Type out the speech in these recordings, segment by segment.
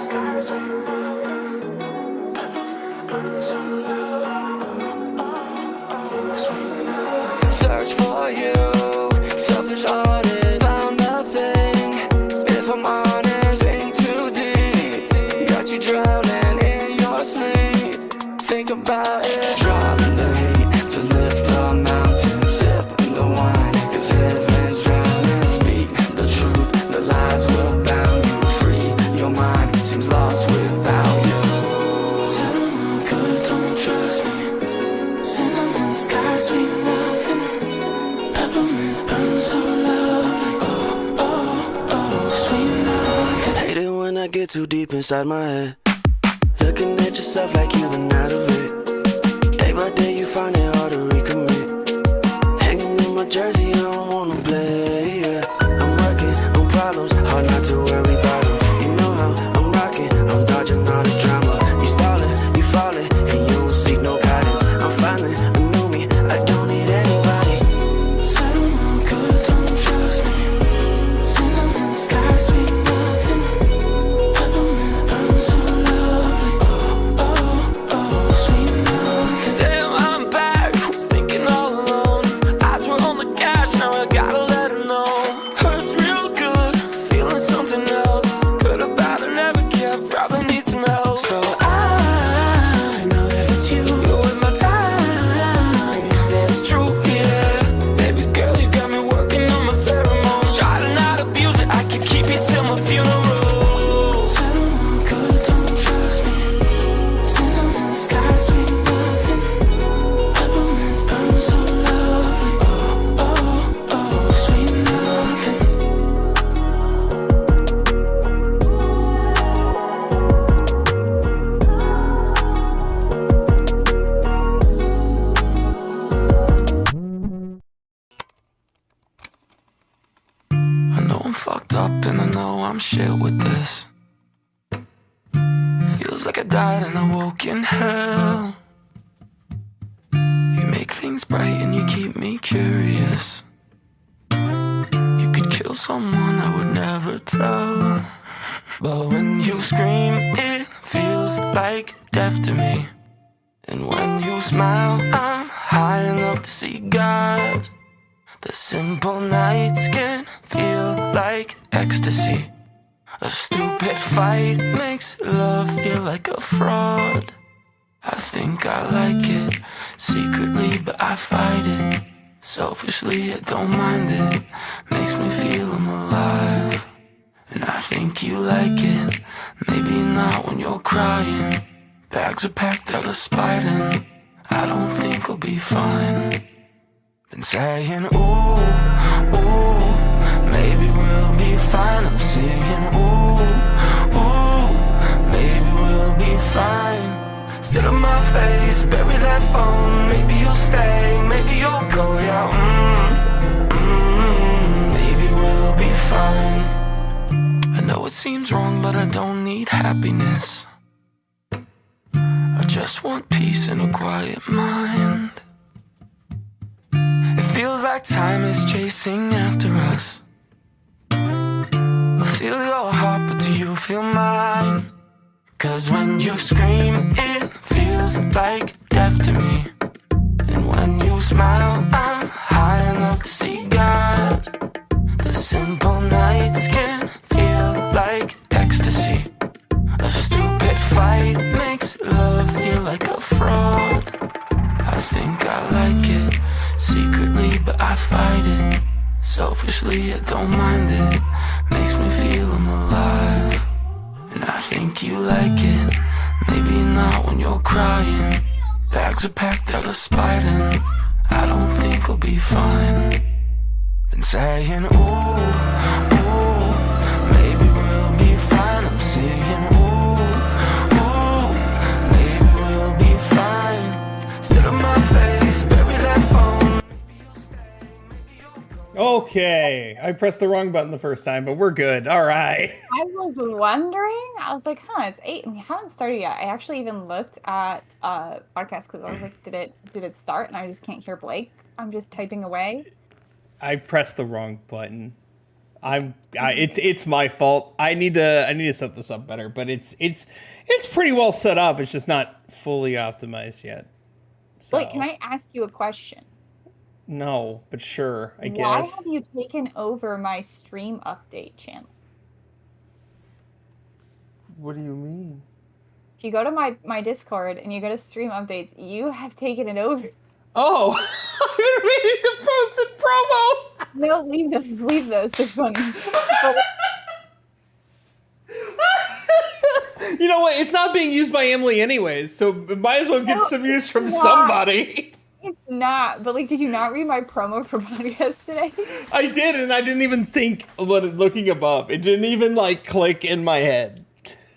skies with nothing. Peppermint burns so loud. Sweet nothing. Search for you, selfish artist, found nothing. If I'm honest, ain't too deep. Got you drowning in your sleep. Think about it, dropping the heat to lift the mountain, sipping the wine, cause heaven's drowning. Speak the truth, the lies will bound you. Free your mind, seems lost without you. Cinnamon good, don't trust me. Cinnamon sky, sweet nothing. Peppermint burns so lovely. Sweet nothing. Hate it when I get too deep inside my head. Looking at yourself like you've been out of it. Day by day you find it hard to recommit. Hanging in my jersey, I don't wanna play, yeah. I'm working on problems, hard not to worry about them. You know how I'm rocking, I'm dodging all the drama. You stalling, you falling, and you don't seek no guidance. I'm finding a new me, I don't need anybody. Cinnamon good, don't trust me. Cinnamon sky, sweet nothing. Peppermint burns so lovely. Sweet nothing. Damn, I'm back, was thinking all alone. Eyes were on the gas, now I gotta let her know. Hurts real good, feeling something else. Could have battled, never cared, probably need some help. So I know that it's you. You're worth my time, that's true, yeah. Baby girl, you got me working on my pheromones. Try to not abuse it, I can keep you till my funeral. Cinnamon good, don't trust me. Cinnamon sky, sweet nothing. Peppermint burns so lovely. Sweet nothing. I know I'm fucked up and I know I'm shit with this. Feels like I died and I woke in hell. You make things bright and you keep me curious. You could kill someone I would never tell. But when you scream, it feels like death to me. And when you smile, I'm high enough to see God. The simple nights can feel like ecstasy. A stupid fight makes love feel like a fraud. I think I like it secretly, but I fight it. Selfishly, I don't mind it. Makes me feel I'm alive. And I think you like it. Maybe not when you're crying. Bags are packed out of spite, and I don't think I'll be fine. Been saying, ooh, ooh, maybe we'll be fine. I'm singing, ooh, ooh, maybe we'll be fine. Sit on my face, bury that phone. Maybe you'll stay, maybe you'll go, yeah. Maybe we'll be fine. I know it seems wrong, but I don't need happiness. I just want peace and a quiet mind. It feels like time is chasing after us. I feel your heart, but do you feel mine? Cause when you scream, it feels like death to me. And when you smile, I'm high enough to see God. The simple nights can feel like ecstasy. A stupid fight makes love feel like a fraud. I think I like it secretly, but I fight it. Selfishly, I don't mind it. Makes me feel I'm alive. And I think you like it. Maybe not when you're crying. Bags are packed out of spite, and I don't think I'll be fine. Been saying, ooh, ooh, maybe we'll be fine. I'm singing, ooh, ooh, maybe we'll be fine. Sit on my face, bury that phone. Okay, I pressed the wrong button the first time, but we're good. All right. I was wondering, I was like, it's 8 and we haven't started yet. I actually even looked at podcast because I was like, did it start? And I just can't hear Blake. I'm just typing away. I pressed the wrong button. It's my fault. I need to set this up better, but it's pretty well set up. It's just not fully optimized yet. So. Wait, can I ask you a question? No, but sure, I Why guess. have you taken over my stream update channel? What do you mean? If you go to my Discord and you go to stream updates, you have taken it over. Oh, I've been meaning to post in promo. No, leave those. Leave those. They're funny. You know what? It's not being used by Emily anyways, so it might as well get some use from not. somebody. It's not. But like, did you not read my promo for podcast today? I did, and I didn't even think looking above. It didn't even like click in my head.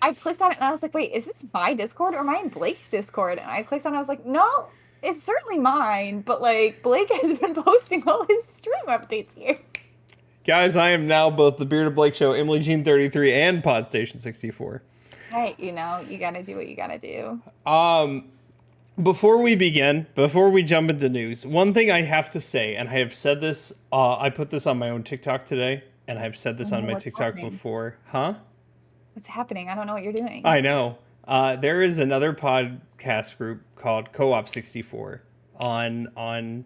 I clicked on it and I was like, wait, is this my Discord or am I in Blake's Discord? And I clicked on it, I was like, no, it's certainly mine. But like, Blake has been posting all his stream updates here. Guys, I am now both the Bearded Blake Show, Emily Jean 33, and Podstation 64. Hey, you know, you gotta do what you gotta do. Before we jump into news, one thing I have to say, and I have said this, I put this on my own TikTok today, and I've said this on my What's TikTok happening? before. Huh? What's happening? I don't know what you're doing. I know. There is another podcast group called Co-op 64 on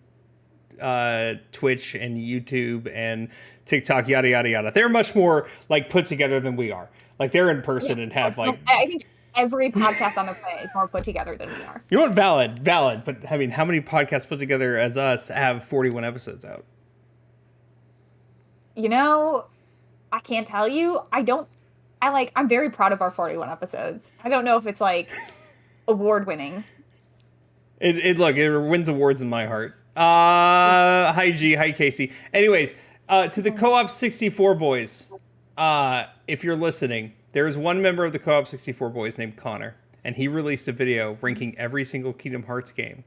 Twitch and YouTube and TikTok, yada yada yada. They're much more like put together than we are. Like they're in person and have like. I think every podcast on the planet is more put together than we are. You know what? Valid. But I mean, how many podcasts put together as us have 41 episodes out? You know, I can't tell you. I'm very proud of our 41 episodes. I don't know if it's like award winning. It wins awards in my heart. Hi G, hi Casey. Anyways, to the Co-op 64 boys, if you're listening, there is one member of the Co-op 64 boys named Connor, and he released a video ranking every single Kingdom Hearts game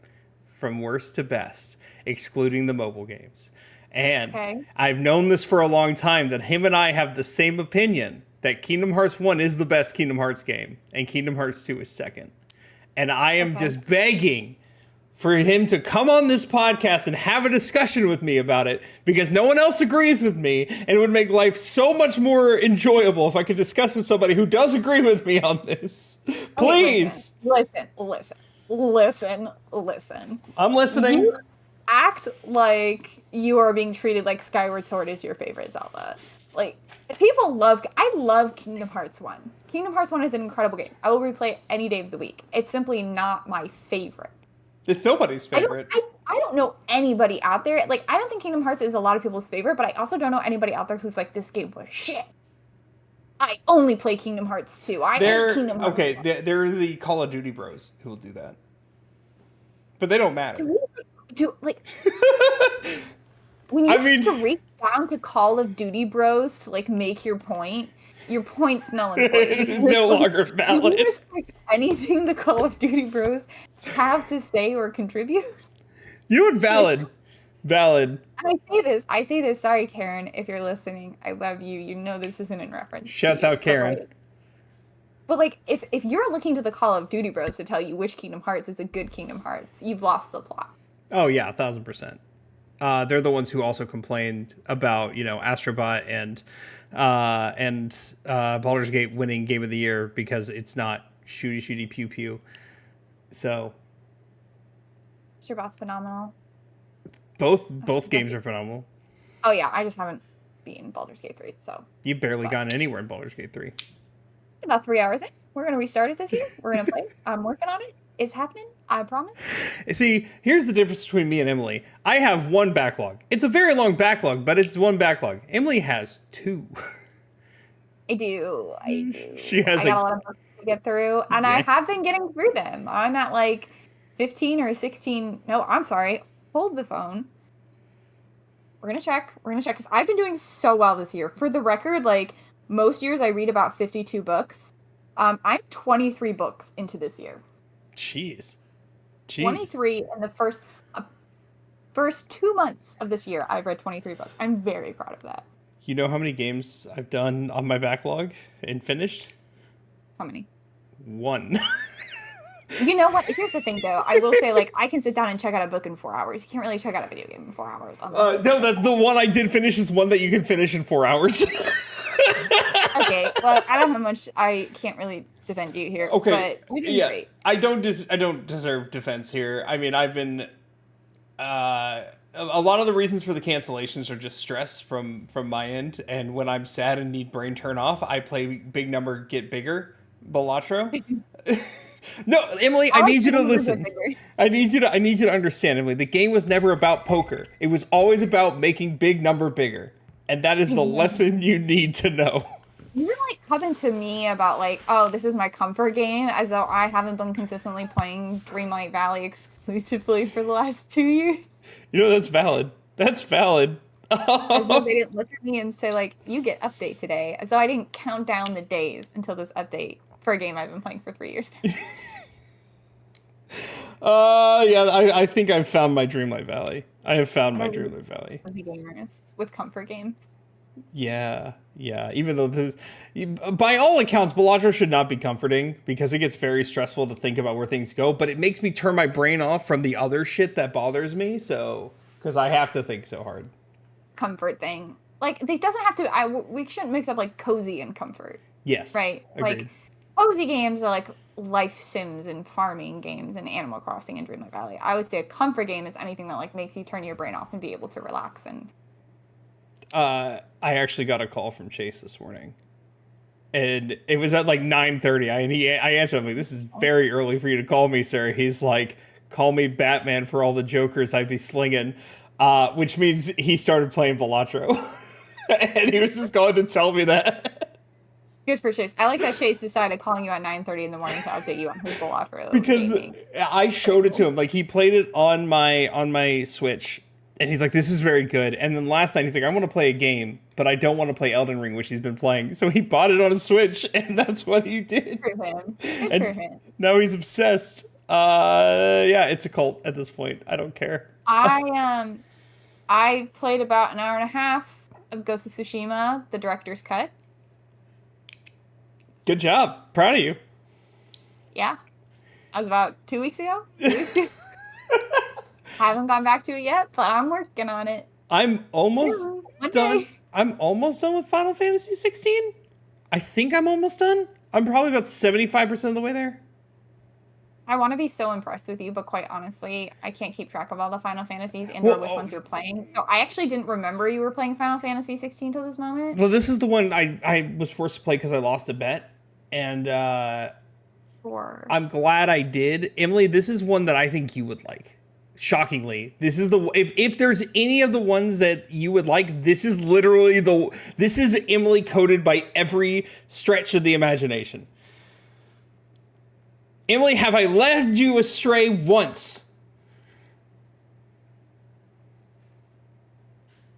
from worst to best, excluding the mobile games. And Okay. I've known this for a long time that him and I have the same opinion that Kingdom Hearts 1 is the best Kingdom Hearts game and Kingdom Hearts 2 is second. And I am just begging for him to come on this podcast and have a discussion with me about it because no one else agrees with me and it would make life so much more enjoyable if I could discuss with somebody who does agree with me on this. Please. Listen. I'm listening. You act like you are being treated like Skyward Sword is your favorite Zelda. Like, I love Kingdom Hearts 1. Kingdom Hearts 1 is an incredible game. I will replay it any day of the week. It's simply not my favorite. It's nobody's favorite. I don't know anybody out there. Like, I don't think Kingdom Hearts is a lot of people's favorite, but I also don't know anybody out there who's like, this game was shit. I only play Kingdom Hearts 2. I hate Kingdom Hearts 1. There are the Call of Duty bros who will do that. But they don't matter. When you have to reach down to Call of Duty bros to like make your point's null and void. It's no longer valid. Do you respect anything the Call of Duty bros have to say or contribute? You would valid. And I say this, sorry Karen, if you're listening, I love you. You know this isn't in reference. Shouts out Karen. But like, if you're looking to the Call of Duty bros to tell you which Kingdom Hearts is a good Kingdom Hearts, you've lost the plot. Oh yeah, 1,000%. They're the ones who also complained about, Astrobot and Baldur's Gate winning Game of the Year because it's not shooty pew pew. So Astrobot's phenomenal. Both games are phenomenal. Oh yeah, I just haven't beaten Baldur's Gate 3, so. You've barely gotten anywhere in Baldur's Gate 3. About 3 hours in. We're going to restart it this year. We're going to play. I'm working on it. It's happening. I promise. See, here's the difference between me and Emily. I have one backlog. It's a very long backlog, but it's one backlog. Emily has two. I do. She has I got a lot of books to get through, and I have been getting through them. I'm at like 15 or 16. No, I'm sorry. Hold the phone. We're going to check. Because I've been doing so well this year. For the record, like, most years I read about 52 books. I'm 23 books into this year. Jeez. 23 in the first 2 months of this year. I've read 23 books. I'm very proud of that. You know how many games I've done on my backlog and finished? How many? 1. You know what? Here's the thing, though. I will say, like, I can sit down and check out a book in 4 hours. You can't really check out a video game in 4 hours. No, the one I did finish is one that you can finish in 4 hours. Okay, well, I don't know much. I can't really defend you here. Okay, but you're doing great. I don't deserve defense here. I mean, I've been a lot of the reasons for the cancellations are just stress from my end, and when I'm sad and need brain turn off, I play big number get bigger, Balatro. No, Emily, I need you to listen. I need you to understand, Emily. The game was never about poker. It was always about making big number bigger, and that is the lesson you need to know. You're like coming to me about like, oh, this is my comfort game, as though I haven't been consistently playing Dreamlight Valley exclusively for the last 2 years. You know, that's valid. That's valid. As though they didn't look at me and say like, you get update today. As though I didn't count down the days until this update for a game I've been playing for 3 years now. Yeah, I think I've found my Dreamlight Valley. I have found my Dreamlight Valley. Cozy gamers with comfort games. Yeah. Even though this, by all accounts, Balatro should not be comforting because it gets very stressful to think about where things go. But it makes me turn my brain off from the other shit that bothers me. So, because I have to think so hard. Comfort thing, like it doesn't have to. We shouldn't mix up like cozy and comfort. Yes. Right. Agreed. Like cozy games are like life sims and farming games and Animal Crossing and Dreamlight Valley. I would say a comfort game is anything that like makes you turn your brain off and be able to relax and. I actually got a call from Chase this morning, and it was at like 9:30. I answered him like, "This is very early for you to call me, sir." He's like, "Call me Batman for all the jokers I'd be slinging," which means he started playing Balatro, and he was just going to tell me that. Good for Chase. I like that Chase decided calling you at 9:30 in the morning to update you on his Balatro. Because gaming. I showed it to him, like he played it on my Switch. And he's like, this is very good. And then last night, he's like, I want to play a game, but I don't want to play Elden Ring, which he's been playing. So he bought it on a Switch, and that's what he did. Good for him. Good for him. Now he's obsessed. Yeah, it's a cult at this point. I don't care. I played about an hour and a half of Ghost of Tsushima, the director's cut. Good job. Proud of you. Yeah. That was about 2 weeks ago. 2 weeks ago. Haven't gone back to it yet, but I'm working on it. I'm almost done. I'm almost done with Final Fantasy 16. I think I'm almost done. I'm probably about 75% of the way there. I want to be so impressed with you, but quite honestly, I can't keep track of all the Final Fantasies and which ones you're playing. So I actually didn't remember you were playing Final Fantasy 16 till this moment. Well, this is the one I was forced to play because I lost a bet. And Sure. I'm glad I did. Emily, this is one that I think you would like. Shockingly, this is the if there's any of the ones that you would like, this is literally this is Emily coded by every stretch of the imagination. Emily, have I led you astray once?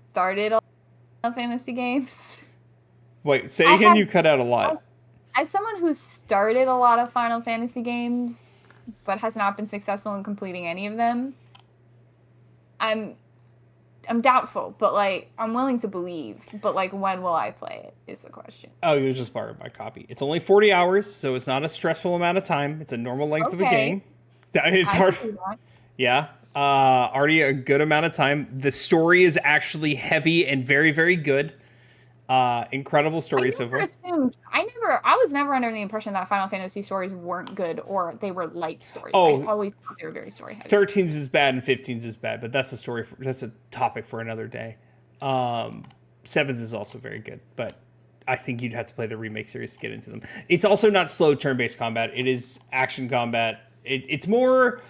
Started a lot of fantasy games. Wait, say again. You cut out a lot. As someone who's started a lot of Final Fantasy games, but has not been successful in completing any of them, I'm doubtful, but like I'm willing to believe. But like, when will I play it is the question. Oh, you just borrowed my copy. It's only 40 hours, so it's not a stressful amount of time. It's a normal length of a game. It's hard. Yeah, already a good amount of time. The story is actually heavy and very, very good. Incredible story so far. I was never under the impression that Final Fantasy stories weren't good or they were light stories. Oh, I always thought they were very story heavy. 13's is bad and 15's is bad, but that's that's a topic for another day. 7's is also very good, but I think you'd have to play the remake series to get into them. It's also not slow turn-based combat. It is action combat. It's more.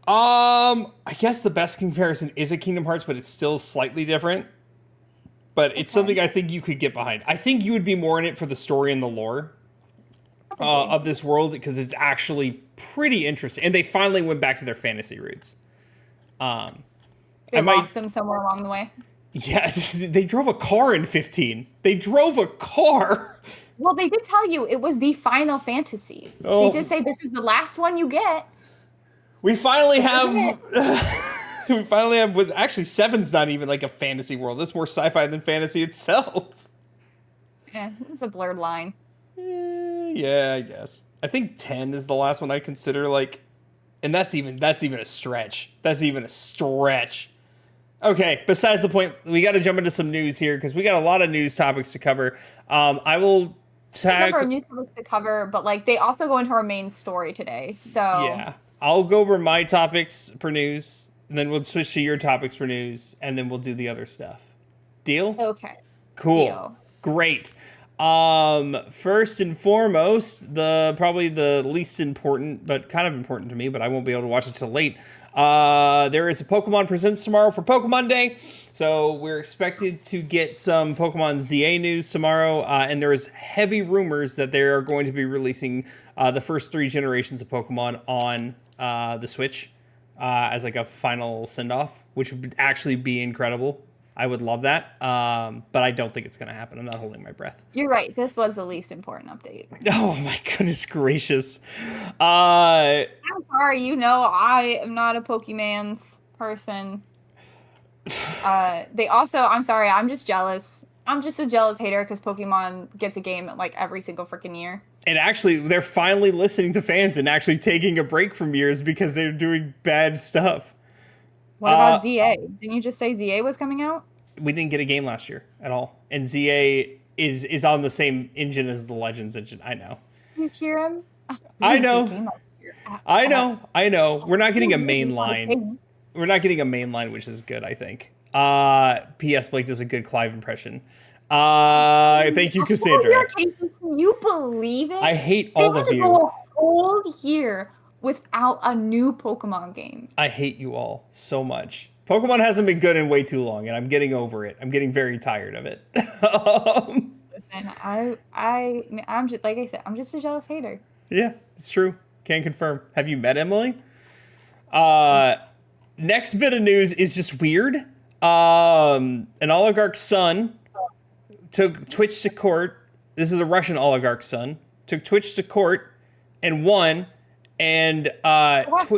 I guess the best comparison is a Kingdom Hearts, but it's still slightly different. But it's something I think you could get behind. I think you would be more in it for the story and the lore of this world, because it's actually pretty interesting. And they finally went back to their fantasy roots. They lost them somewhere along the way. Yeah, they drove a car in 15. They drove a car. Well, they did tell you it was the Final Fantasy. Oh. They did say this is the last one you get. We finally have... was actually 7's not even like a fantasy world. It's more sci-fi than fantasy itself. Yeah, it's a blurred line. Yeah, Yeah, I guess. I think 10 is the last one I consider like, and that's even a stretch. That's even a stretch. Okay, besides the point, we got to jump into some news here because we got a lot of news topics to cover. I will tag. Our news topics to cover, but like they also go into our main story today. So yeah, I'll go over my topics for news, and then we'll switch to your topics for news, and then we'll do the other stuff. Deal? Okay. Cool. Deal. Great. First and foremost, probably the least important, but kind of important to me, but I won't be able to watch it till late. There is a Pokemon Presents tomorrow for Pokemon Day. So we're expected to get some Pokemon ZA news tomorrow. And there's heavy rumors that they are going to be releasing the first 3 generations of Pokemon on the Switch as like a final send-off, which would actually be incredible. I would love that. But I don't think it's going to happen. I'm not holding my breath. You're right. This was the least important update. Oh my goodness gracious. I'm sorry. You know, I am not a Pokemon's person. I'm sorry. I'm just jealous. I'm just a jealous hater because Pokemon gets a game like every single freaking year. And actually, they're finally listening to fans and actually taking a break from years because they're doing bad stuff. What about ZA? Didn't you just say ZA was coming out? We didn't get a game last year at all. And ZA is on the same engine as the Legends engine. I know. You hear him? I know. I know. We're not getting a main line. We're not getting a main line, which is good, I think. P.S. Blake does a good Clive impression. Thank you, Cassandra. Can you believe it? I hate all of you. A whole year without a new Pokemon game. I hate you all so much. Pokemon hasn't been good in way too long, and I'm getting over it. I'm getting very tired of it. And I'm just like I said, I'm just a jealous hater. Yeah, it's true. Can confirm. Have you met Emily? Next bit of news is just weird. An oligarch's son took Twitch to court. This is a Russian oligarch's son. Took Twitch to court and won. And well,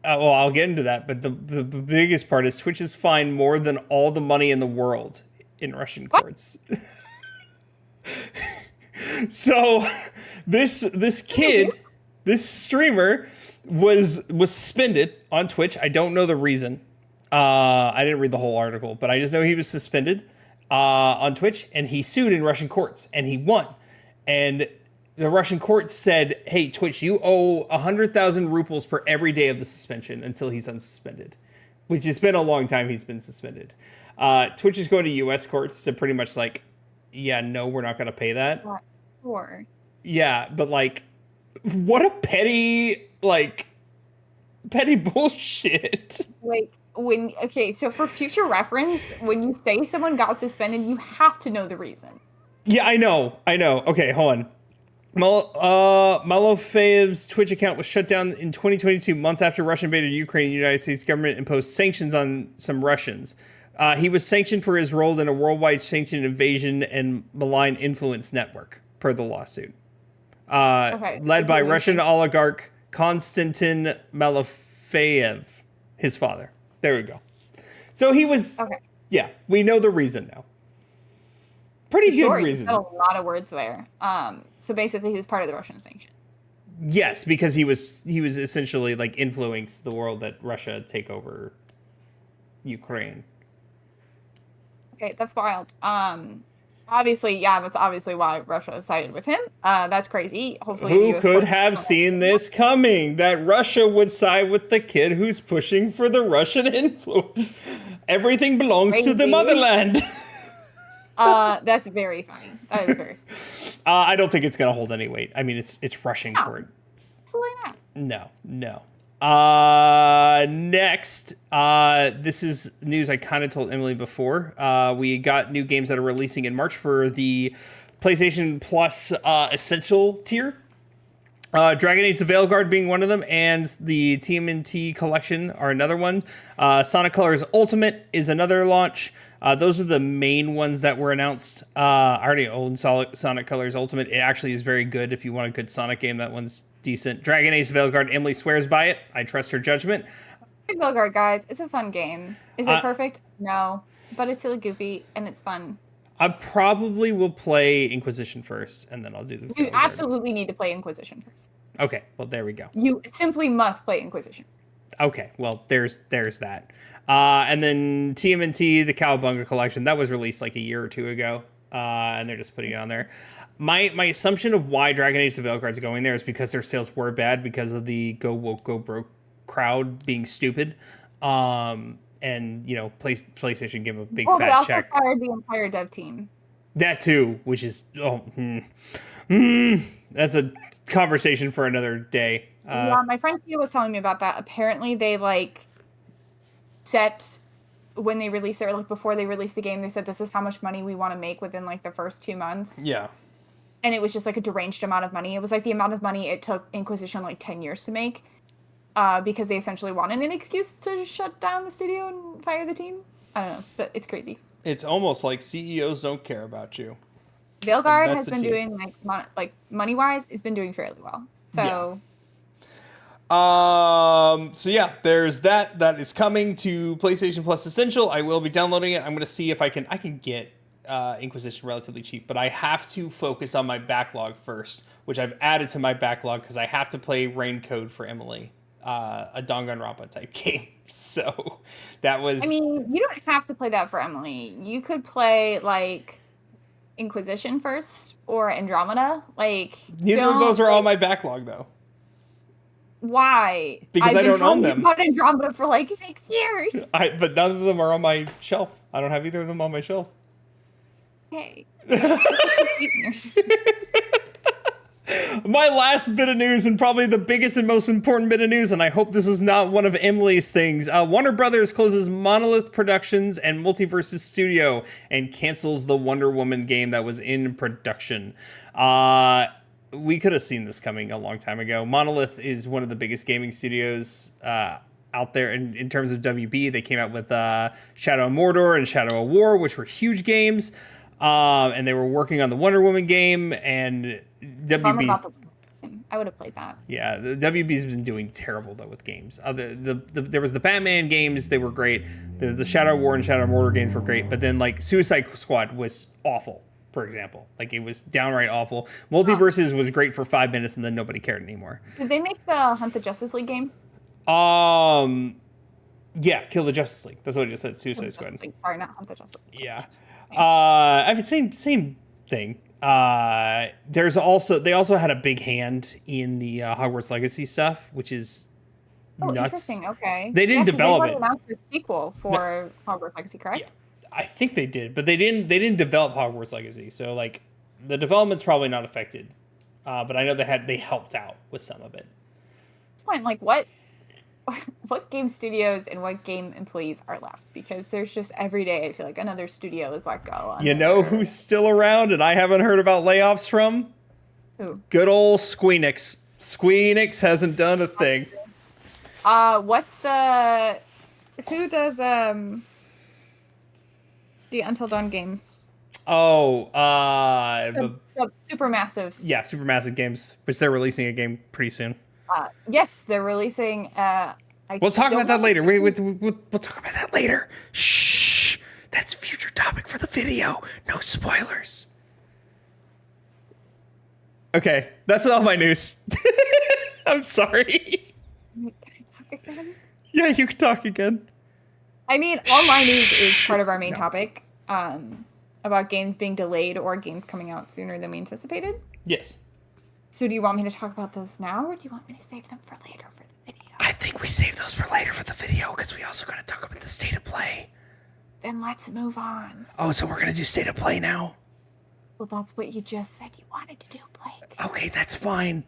I'll get into that, but the biggest part is Twitch is fined more than all the money in the world in Russian courts. So this kid, this streamer was suspended on Twitch. I don't know the reason. I didn't read the whole article, but I just know he was suspended on Twitch, and he sued in Russian courts, and he won. And the Russian court said, hey, Twitch, you owe 100,000 rubles per every day of the suspension until he's unsuspended, which has been a long time he's been suspended. Twitch is going to U.S. courts to pretty much like, yeah, no, we're not going to pay that. Sure. Yeah, but like, what a petty bullshit. Wait, so for future reference, when you say someone got suspended, you have to know the reason. Yeah, I know. Okay, hold on. Malofeev's Twitch account was shut down in 2022, months after Russia invaded Ukraine. The United States government imposed sanctions on some Russians. He was sanctioned for his role in a worldwide sanctioned invasion and malign influence network, per the lawsuit. Led by Russian oligarch Konstantin Malofeev, his father. There we go. So he was... Okay. Yeah, we know the reason now. Pretty good reason. A lot of words there. So basically, he was part of the Russian sanction. Yes, because he was essentially like influenced the world that Russia take over Ukraine. Okay, that's wild. Obviously, yeah, that's obviously why Russia sided with him. That's crazy. Hopefully, who could have seen this coming? That Russia would side with the kid who's pushing for the Russian influence. Everything belongs to the motherland. That's very funny. That is very funny. I don't think it's gonna hold any weight. I mean, it's Russian court. Absolutely not. No. Next, this is news I kind of told Emily before. We got new games that are releasing in March for the PlayStation Plus Essential tier. Dragon Age the Veilguard being one of them, and the TMNT Collection are another one. Sonic Colors Ultimate is another launch. Those are the main ones that were announced. I already own Sonic Colors Ultimate. It actually is very good. If you want a good Sonic game, that one's decent. Dragon Age Veilguard, Emily swears by it. I trust her judgment. Veilguard, guys, it's a fun game. Is it perfect? No, but it's really goofy and it's fun. I probably will play Inquisition first, and then I'll do the. You absolutely need to play Inquisition first. Okay, well there we go. You simply must play Inquisition. Okay, well there's that. And then TMNT, the Cowabunga collection, that was released like a year or two ago, and they're just putting it on there. My assumption of why Dragon Age Surveil cards are going there is because their sales were bad because of the go woke go broke crowd being stupid, and PlayStation give a big fat they also check. fired the entire dev team. That too, which is that's a conversation for another day. Yeah, my friend Tia was telling me about that. Apparently, they set when they released it, or before they released the game, they said this is how much money we want to make within the first 2 months. Yeah. And it was just a deranged amount of money. It was the amount of money it took Inquisition 10 years to make, because they essentially wanted an excuse to shut down the studio and fire the team. I don't know, but it's crazy. It's almost like CEOs don't care about you. Veilguard has been doing money-wise, it's been doing fairly well. So. Yeah. So yeah, there's that. That is coming to PlayStation Plus Essential. I will be downloading it. I'm gonna see if I can get Inquisition relatively cheap, but I have to focus on my backlog first, which I've added to my backlog because I have to play Rain Code for Emily, a Danganronpa type game. So that was. I mean, you don't have to play that for Emily. You could play Inquisition first or Andromeda. Neither of those are on my backlog though. Why? Because I don't own them. I've been talking about Andromeda for 6 years. But none of them are on my shelf. I don't have either of them on my shelf. Hey. My last bit of news, and probably the biggest and most important bit of news, and I hope this is not one of Emily's things. Warner Brothers closes Monolith Productions and Multiverses Studio and cancels the Wonder Woman game that was in production. We could have seen this coming a long time ago. Monolith is one of the biggest gaming studios out there in terms of WB. They came out with Shadow of Mordor and Shadow of War, which were huge games. And they were working on the Wonder Woman game, and WB. I would have played that. Yeah, the WB's been doing terrible though with games. There was the Batman games; they were great. The Shadow of War and Shadow of Mordor games were great, but then Suicide Squad was awful. For example, it was downright awful. Multiverses was great for 5 minutes, and then nobody cared anymore. Did they make the Hunt the Justice League game? Yeah, Kill the Justice League. That's what I just said. Suicide Squad. Sorry, not Hunt the Justice League. Yeah. I mean, same thing. They also had a big hand in the Hogwarts Legacy stuff, which is nuts. Interesting. Okay. They didn't develop it. They announced a sequel for Hogwarts Legacy, correct? Yeah, I think they did, but they didn't develop Hogwarts Legacy, so the development's probably not affected. But I know they helped out with some of it. Fine. What game studios and what game employees are left? Because there's just every day I feel like another studio is let go. You know who's still around and I haven't heard about layoffs from? Who? Good old Squeenix. Squeenix hasn't done a thing. Who does the Until Dawn games? Oh, Supermassive. Yeah, Supermassive Games, which they're releasing a game pretty soon. Yes, they're releasing. We'll talk about that later. We'll talk about that later. Shh, that's future topic for the video. No spoilers. Okay, that's all my news. I'm sorry. Can I talk again? Yeah, you can talk again. I mean, all my news is part of our main topic, about games being delayed or games coming out sooner than we anticipated. Yes. So do you want me to talk about those now, or do you want me to save them for later for the video? I think we save those for later for the video, because we also got to talk about the state of play. Then let's move on. Oh, so we're going to do state of play now? Well, that's what you just said you wanted to do, Blake. Okay, that's fine.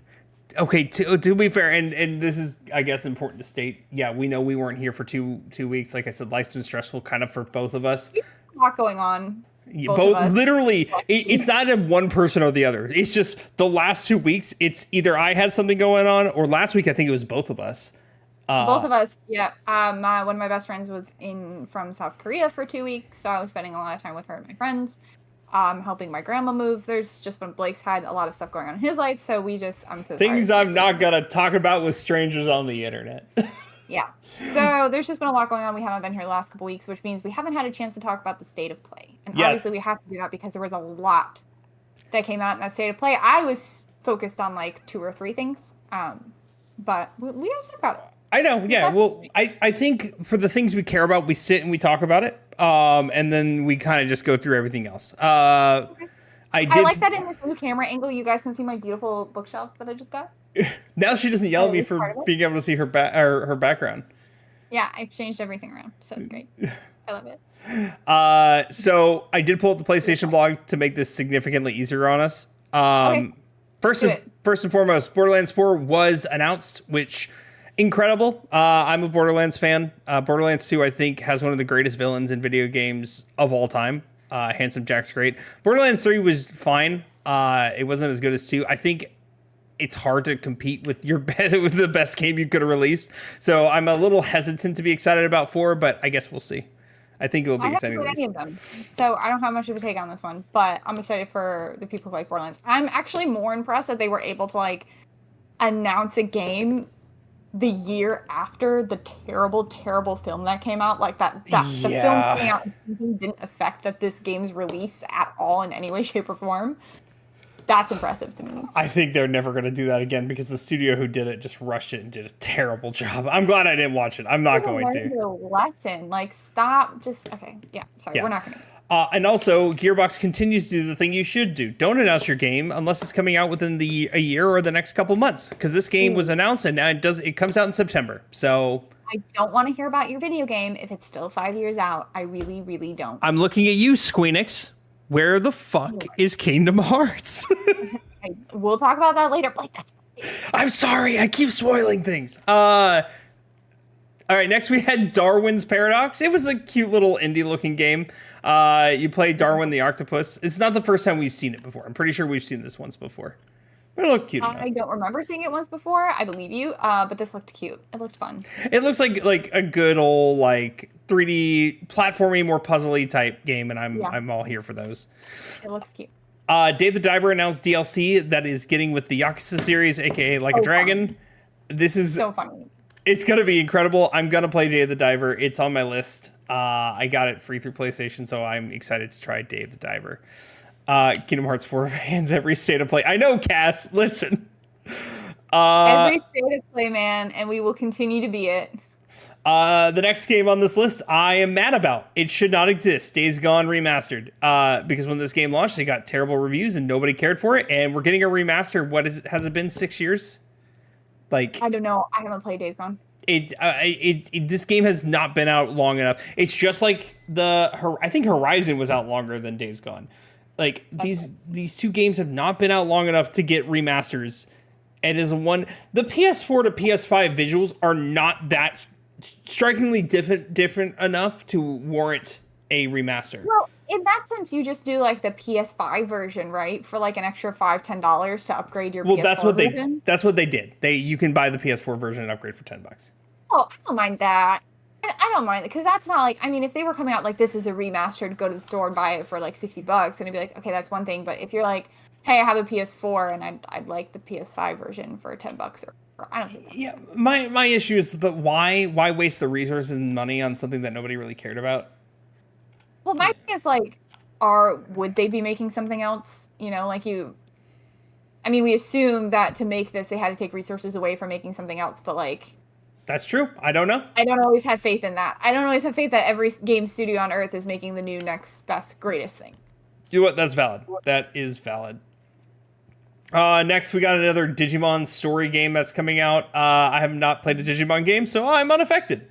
Okay, to be fair, and this is, I guess, important to state. Yeah, we know we weren't here for two weeks. Like I said, life's been stressful kind of for both of us. We have a lot going on. Both literally, it's not a one person or the other. It's just the last 2 weeks. It's either I had something going on, or last week I think it was both of us. Both of us, yeah. One of my best friends was from South Korea for 2 weeks, so I was spending a lot of time with her and my friends, helping my grandma move. There's just been Blake's had a lot of stuff going on in his life, so I'm so things sorry. I'm not gonna talk about with strangers on the internet. Yeah. So there's just been a lot going on. We haven't been here the last couple weeks, which means we haven't had a chance to talk about the state of play. And Yes. obviously we have to do that because there was a lot that came out in that state of play. I was focused on like 2 or 3 things. But we don't talk about it. I know, yeah. Well, I think for the things we care about, we sit and we talk about it, and then we kind of just go through everything else. I like that in this new camera angle, you guys can see my beautiful bookshelf that I just got. Now she doesn't yell at me It's part for of it. being able to see her her background. Yeah, I've changed everything around, so it's great. I love it. So I did pull up the PlayStation blog to make this significantly easier on us. Okay. First Do and it. first and foremost, Borderlands 4 was announced, which incredible. I'm a Borderlands fan. Borderlands 2, I think, has one of the greatest villains in video games of all time. Handsome Jack's great. Borderlands 3 was fine. It wasn't as good as 2. I think it's hard to compete with with the best game you could have released. So I'm a little hesitant to be excited about 4, but I guess we'll see. I think it will be I haven't exciting. played any of them, so I don't have much of a take on this one. But I'm excited for the people who like Borderlands. I'm actually more impressed that they were able to like announce a game the year after the terrible film that came out. Like that the film Yeah. coming out didn't affect that this game's release at all in any way, shape, or form. That's impressive to me. I think they're never going to do that again because the studio who did it just rushed it and did a terrible job. I'm glad I didn't watch it. I'm not going Learn to. your lesson. Like, stop. Just okay. Yeah. Sorry, Yeah. we're not gonna. And also, Gearbox continues to do the thing you should do. Don't announce your game unless it's coming out within a year or the next couple months. Because this game was announced and now it comes out in September. So I don't want to hear about your video game if it's still 5 years out. I really, really don't. I'm looking at you, Squeenix. Where the fuck is Kingdom Hearts? We'll talk about that later. Like, that's I'm sorry, I keep spoiling things. All right, next we had Darwin's Paradox. It was a cute little indie-looking game. You play Darwin the octopus. It's not the first time we've seen it before. I'm pretty sure we've seen this once before. But it looked cute enough. I don't remember seeing it once before. I believe you. But this looked cute. It looked fun. It looks like a good old like 3D platforming, more puzzly type game, and I'm all here for those. It looks cute. Dave the Diver announced DLC that is getting with the Yakuza series, aka Like a Dragon. This is So funny. It's gonna be incredible. I'm gonna play Dave the Diver. It's on my list. I got it free through PlayStation, so I'm excited to try Dave the Diver. Kingdom Hearts 4 fans, every state of play. I know, Cass. Listen. Every state of play, man, and we will continue to be it. The next game on this list, I am mad about. It should not exist. Days Gone Remastered. Because when this game launched, it got terrible reviews and nobody cared for it. And we're getting a remaster. What is it? Has it been 6 years? Like I don't know. I haven't played Days Gone. This game has not been out long enough. It's just like I think Horizon was out longer than Days Gone. Like these two games have not been out long enough to get remasters. And the PS4 to PS5 visuals are not that strikingly different enough to warrant a remaster. Well, in that sense, you just do like the PS5 version, right? For like an extra $5-10 to upgrade your PS4 version. That's what they did. You can buy the PS4 version and upgrade for $10. Oh, I don't mind that. I don't mind it because that's not like, I mean, if they were coming out like this is a remastered, go to the store and buy it for like $60, and it'd be like, okay, that's one thing. But if you're like, hey, I have a PS4 and I'd like the PS5 version for $10 or I don't think. Yeah, my issue is, but why waste the resources and money on something that nobody really cared about? Well, my thing is like, would they be making something else? You know, like I mean, we assume that to make this, they had to take resources away from making something else, but like. That's true. I don't know. I don't always have faith in that. I don't always have faith that every game studio on Earth is making the new next best, greatest thing. You know what? That's valid. That is valid. Next, we got another Digimon story game that's coming out. I have not played a Digimon game, so I'm unaffected.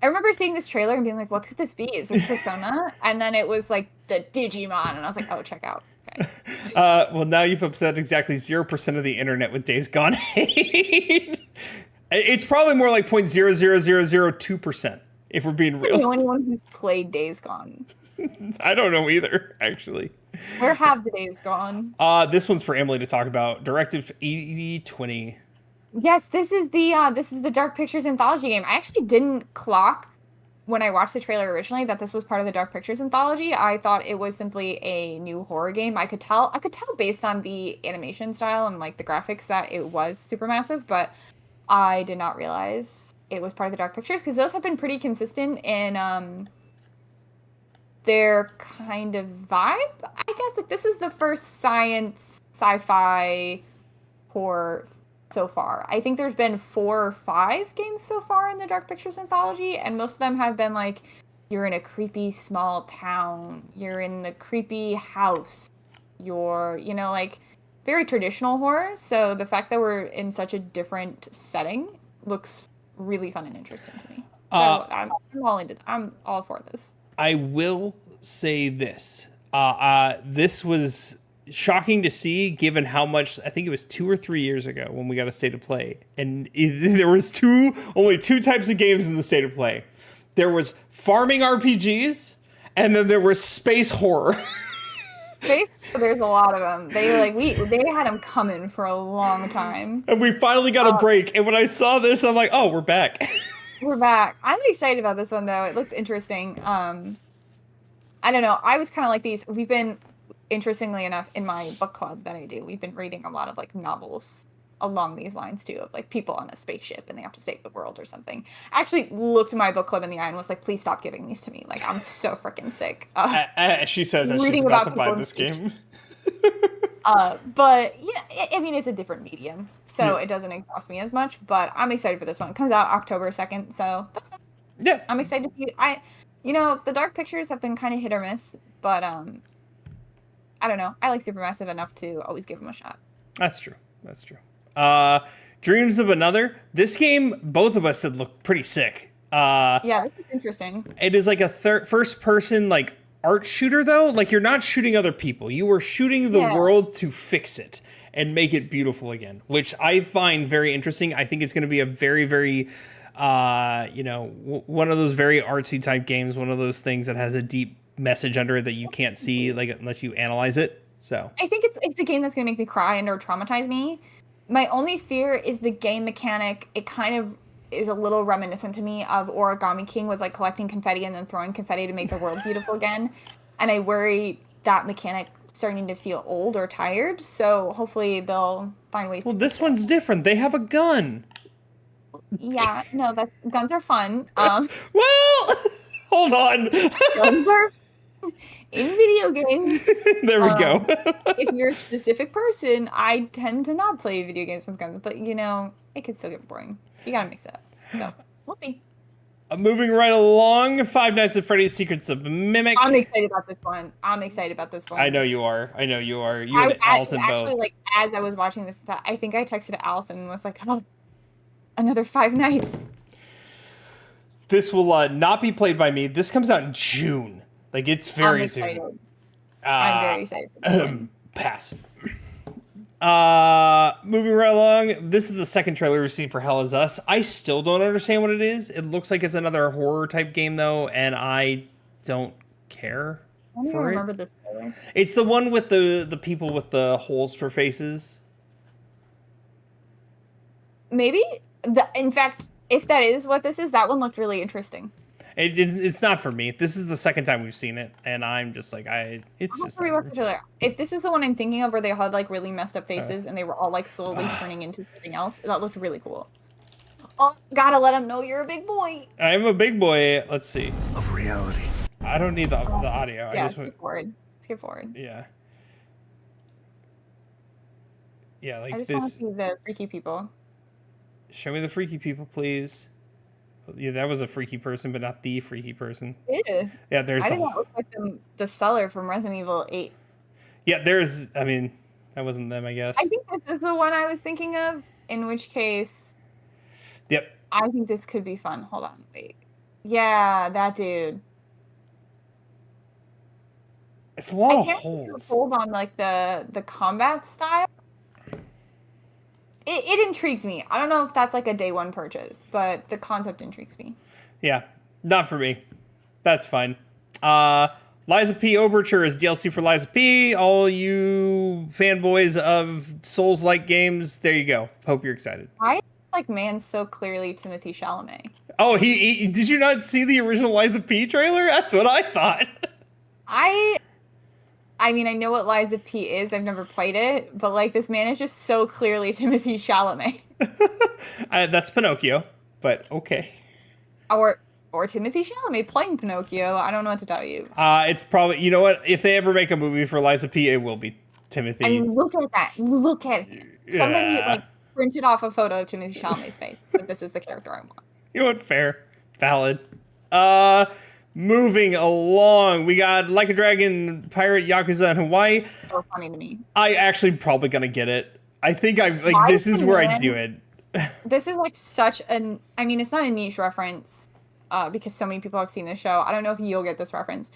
I remember seeing this trailer and being like, what could this be? Is this Persona? And then it was like the Digimon, and I was like, oh, check out. Okay. Well, now you've upset exactly 0% of the internet with Days Gone hate. It's probably more like 0.00002%, if we're being I don't know real. anyone who's played Days Gone. I don't know either, actually. Where have the days gone? This one's for Emily to talk about. Directive 8020. Yes, this is the Dark Pictures anthology game. I actually didn't clock when I watched the trailer originally that this was part of the Dark Pictures anthology. I thought it was simply a new horror game. I could tell based on the animation style and like the graphics that it was Supermassive, but I did not realize it was part of the Dark Pictures because those have been pretty consistent in their kind of vibe, I guess. Like, this is the first science sci-fi horror so far. I think there's been 4 or 5 games so far in the Dark Pictures anthology, and most of them have been like, you're in a creepy small town, you're in the creepy house, you're, like, very traditional horror. So the fact that we're in such a different setting looks really fun and interesting to me. So I'm all for this. I will say this. This was shocking to see, given how much, I think it was 2 or 3 years ago when we got a State of Play, and there was only two types of games in the State of Play. There was farming RPGs, and then there was space horror. There's a lot of them. They had them coming for a long time. And we finally got a break. And when I saw this, I'm like, oh, we're back. We're back. I'm excited about this one, though. It looks interesting. I don't know. I was kind of like these. We've been, interestingly enough, in my book club that I do, we've been reading a lot of like novels along these lines too, of like people on a spaceship and they have to save the world or something. I actually looked my book club in the eye and was like, please stop giving these to me. Like, I'm so freaking sick. She says that she's about to buy this game. But yeah, I mean, it's a different medium, so it doesn't exhaust me as much, but I'm excited for this one. It comes out October 2nd, so that's fun. Yeah. I'm excited to see the Dark Pictures have been kind of hit or miss, but I don't know. I like Supermassive enough to always give them a shot. That's true. Dreams of Another. This game, both of us said looked pretty sick. Yeah, this is interesting. It is like a first person like art shooter though. Like, you're not shooting other people. You are shooting the world to fix it and make it beautiful again, which I find very interesting. I think it's going to be a very, very, one of those very artsy type games. One of those things that has a deep message under it that you can't see, like, unless you analyze it. So I think it's a game that's going to make me cry and or traumatize me. My only fear is the game mechanic. It kind of is a little reminiscent to me of Origami King, with like collecting confetti and then throwing confetti to make the world beautiful again. And I worry that mechanic starting to feel old or tired. So hopefully they'll find ways. Well, this one's different. They have a gun. Yeah, no, guns are fun. Well, hold on. Guns are in video games. There we go. If you're a specific person, I tend to not play video games with guns, but it could still get boring. You gotta mix it up. So we'll see. Moving right along, Five Nights at Freddy's Secrets of Mimic. I'm excited about this one. I know you are. You and Allison actually, both. like, as I was watching this stuff, I think I texted Allison and was like, oh, another Five Nights. This will not be played by me. This comes out in June. Like, it's very soon. I'm very excited for this one. Pass. Moving right along, this is the second trailer we've seen for Hell Is Us. I still don't understand what it is. It looks like it's another horror type game though, and I don't care. I don't even remember this trailer. It's the one with the people with the holes for faces. Maybe in fact, if that is what this is, that one looked really interesting. It's not for me. This is the second time we've seen it, and I'm just like, it's just. If this is the one I'm thinking of, where they had like really messed up faces and they were all like slowly turning into something else, that looked really cool. Oh, gotta let them know you're a big boy. I'm a big boy. Let's see. Of reality. I don't need the audio. Yeah, I just skip forward. Yeah. Yeah, like I just this. want to see the freaky people. Show me the freaky people, please. Yeah, that was a freaky person, but not the freaky person. Ew. Yeah, there's. I did not look like the seller from Resident Evil 8. Yeah, there's. I mean, that wasn't them, I guess. I think this is the one I was thinking of. In which case. Yep. I think this could be fun. Hold on, wait. Yeah, that dude. It's a lot of holes. holes. Hold on, like the combat style. It intrigues me. I don't know if that's like a day one purchase, but the concept intrigues me. Yeah, not for me. That's fine. Liza P. Overture is DLC for Liza P. All you fanboys of Souls-like games, there you go. Hope you're excited. I like man so clearly Timothy Chalamet. Oh, he did you not see the original Liza P. trailer? That's what I thought. I mean, I know what Liza P is. I've never played it, but like this man is just so clearly Timothy Chalamet. That's Pinocchio, but okay. Or or Timothy Chalamet playing Pinocchio. I don't know what to tell you. It's probably, you know what? If they ever make a movie for Liza P, it will be Timothy. I mean, look at that. Look at it. Somebody Yeah. like printed off a photo of Timothy Chalamet's face. Like, this is the character I want. You know what? Fair. Valid. Moving along, we got Like a Dragon, Pirate, Yakuza in Hawaii. So funny to me. I actually probably gonna get it. I think Why this is where I man- do it. This is like such an. I mean, it's not a niche reference because so many people have seen this show. I don't know if you'll get this reference.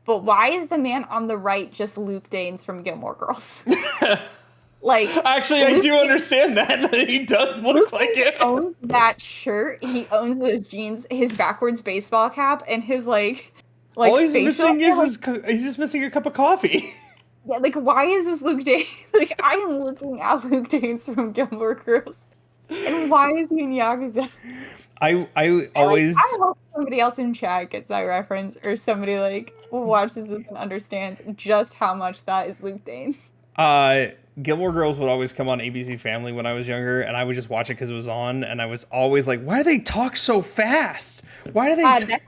But why is the man on the right just Luke Danes from Gilmore Girls? Like, Actually, I do understand that. He does look like it. owns that shirt. He owns those jeans, his backwards baseball cap, and his like All he's facial missing hair, is he's just missing a cup of coffee. yeah, like why is this Luke Danes? Like I am looking at Luke Danes from Gilmore Girls, and why is he in Yakuza? I always I hope somebody else in chat gets that reference, or somebody like watches this and understands just how much that is Luke Danes. Gilmore Girls would always come on ABC Family when I was younger, and I would just watch it because it was on, and I was always like, why do they talk so fast? Why do they...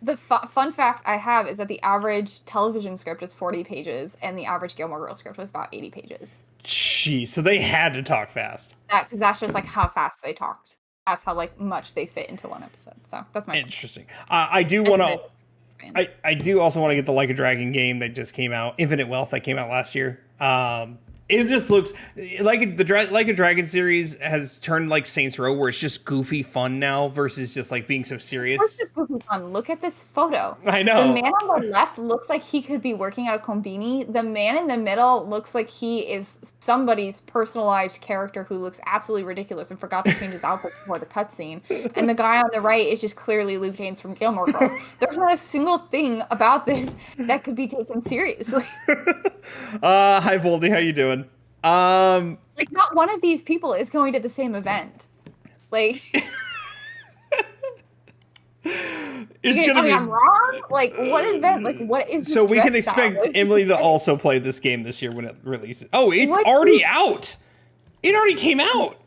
The fun fact I have is that the average television script is 40 pages, and the average Gilmore Girls script was about 80 pages. Jeez, so they had to talk fast. Because that's just like how fast they talked. That's how like much they fit into one episode. So that's my Interesting. I do want to... I do also want to get the Like a Dragon game that just came out, Infinite Wealth, that came out last year. It just looks like Like a Dragon series has turned like Saints Row, where it's just goofy fun now versus just like being so serious. Of course it's goofy fun. Look at this photo. I know. The man on the left looks like he could be working at a Combini. The man in the middle looks like he is somebody's personalized character who looks absolutely ridiculous and forgot to change his outfit before the cutscene. And the guy on the right is just clearly Luke Danes from Gilmore Girls. There's not a single thing about this that could be taken seriously. Hi Voldy, how you doing? Like not one of these people is going to the same event. Like It's gonna be. I'm wrong. Like what event? Like what is? This So we can dress expect style? Emily to also play this game this year when it releases. Oh, it's What? already out. It already came out.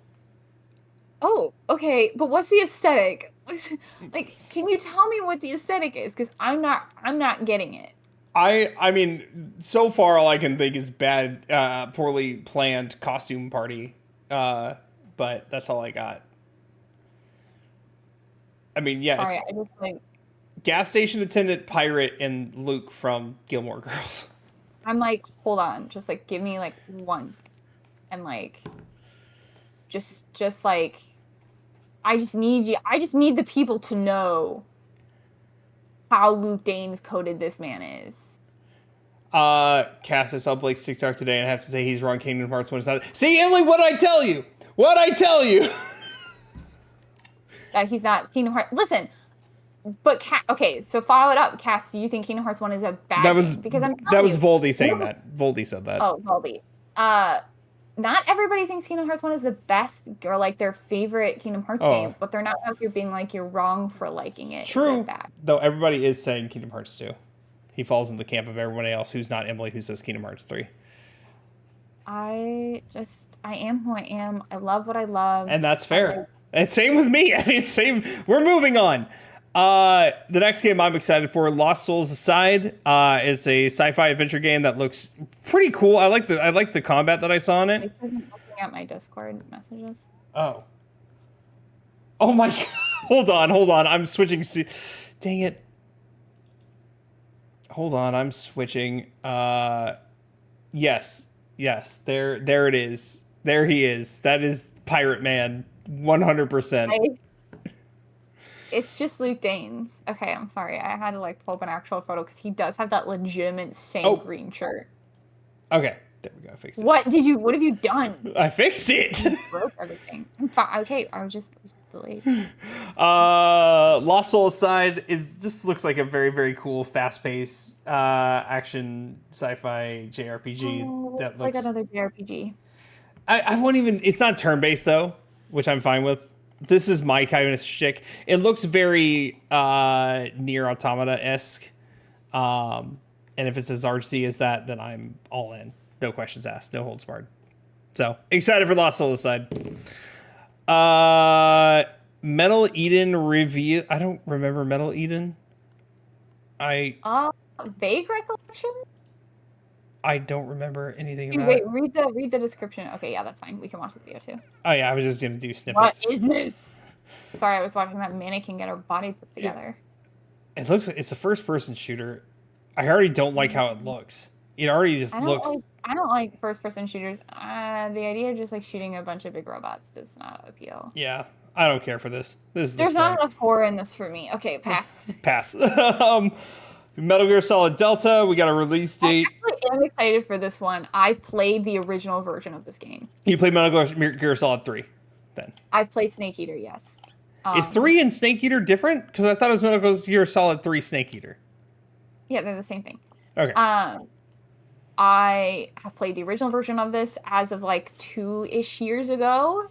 Oh, okay. But what's the aesthetic? Like, can you tell me what the aesthetic is? Because I'm not getting it. I mean, so far all I can think is bad, poorly planned costume party. But that's all I got. I mean, yeah, Sorry, it's I just like gas station attendant, pirate, and Luke from Gilmore Girls. I'm like, hold on, just like give me like one second. And like just like I just need the people to know how Luke Danes coded this man is. Cass, I saw Blake's TikTok today, and I have to say he's wrong. Kingdom Hearts 1 is not. See, Emily, what'd I tell you? What'd I tell you? That he's not Kingdom Hearts. Listen, but okay, so follow it up, Cass. Do you think Kingdom Hearts 1 is a bad game? Because that was Voldy saying that. Voldy said that. Oh, Voldy. Not everybody thinks Kingdom Hearts 1 is the best or like their favorite Kingdom Hearts game, but they're not out here being like you're wrong for liking it. True. It's bad. Though everybody is saying Kingdom Hearts 2. He falls in the camp of everybody else who's not Emily, who says Kingdom Hearts 3. I am who I am. I love what I love. And that's fair. And same with me. I mean, same. We're moving on. The next game I'm excited for, Lost Souls Aside. It's a sci-fi adventure game that looks pretty cool. I like the combat that I saw in it. It isn't looking at my Discord messages. Oh my god. Hold on. I'm switching. Dang it. Hold on. I'm switching. Yes. There it is. There he is. That is Pirate Man. 100%. It's just Luke Danes. Okay, I'm sorry. I had to like pull up an actual photo because he does have that legitimate same green shirt. Okay. There we go. I fixed it. What have you done? I fixed it. You broke everything. I'm fine. Okay, I was delayed. Lost Soul Aside just looks like a very, very cool, fast-paced action sci-fi JRPG that looks like another JRPG. I won't even. It's not turn-based though, which I'm fine with. This is my kind of shtick. It looks very Nier Automata-esque, and if it's as artsy as that, then I'm all in. No questions asked. No holds barred. So excited for Lost Soul Aside. Metal Eden reveal. I don't remember Metal Eden. Vague recollection? I don't remember anything Dude, about wait, it. read the description. Okay, yeah, that's fine. We can watch the video too. Oh yeah, I was just gonna do What snippets. is this? Sorry, I was watching that mannequin get her body put together. It looks like it's a first-person shooter. I already don't like how it looks. It already just looks. I don't like first person shooters. The idea of just like shooting a bunch of big robots does not appeal. Yeah, I don't care for this. This There's looks not like enough horror in this for me. Okay, pass. pass. Metal Gear Solid Delta. We got a release date. I actually am excited for this one. I've played the original version of this game. You played Metal Gear Solid 3, then. I've played Snake Eater, yes. Is 3 and Snake Eater different? Because I thought it was Metal Gear Solid 3 Snake Eater. Yeah, they're the same thing. Okay. I have played the original version of this as of like 2-ish years ago,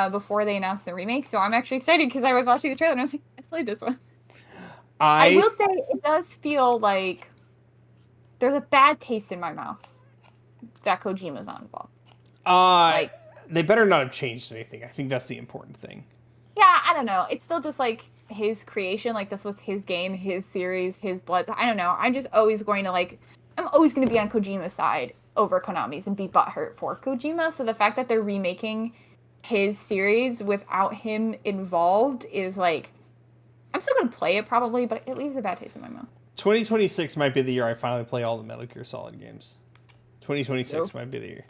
before they announced the remake. So I'm actually excited because I was watching the trailer and I was like, I played this one. I will say it does feel like there's a bad taste in my mouth that Kojima's not involved. They better not have changed anything. I think that's the important thing. Yeah, I don't know. It's still just like his creation. Like this was his game, his series, his blood. I don't know. I'm just always going to I'm always going to be on Kojima's side over Konami's and be butthurt for Kojima. So the fact that they're remaking his series without him involved is like, I'm still going to play it probably, but it leaves a bad taste in my mouth. 2026 might be the year I finally play all the Metal Gear Solid games. 2026 might be the year.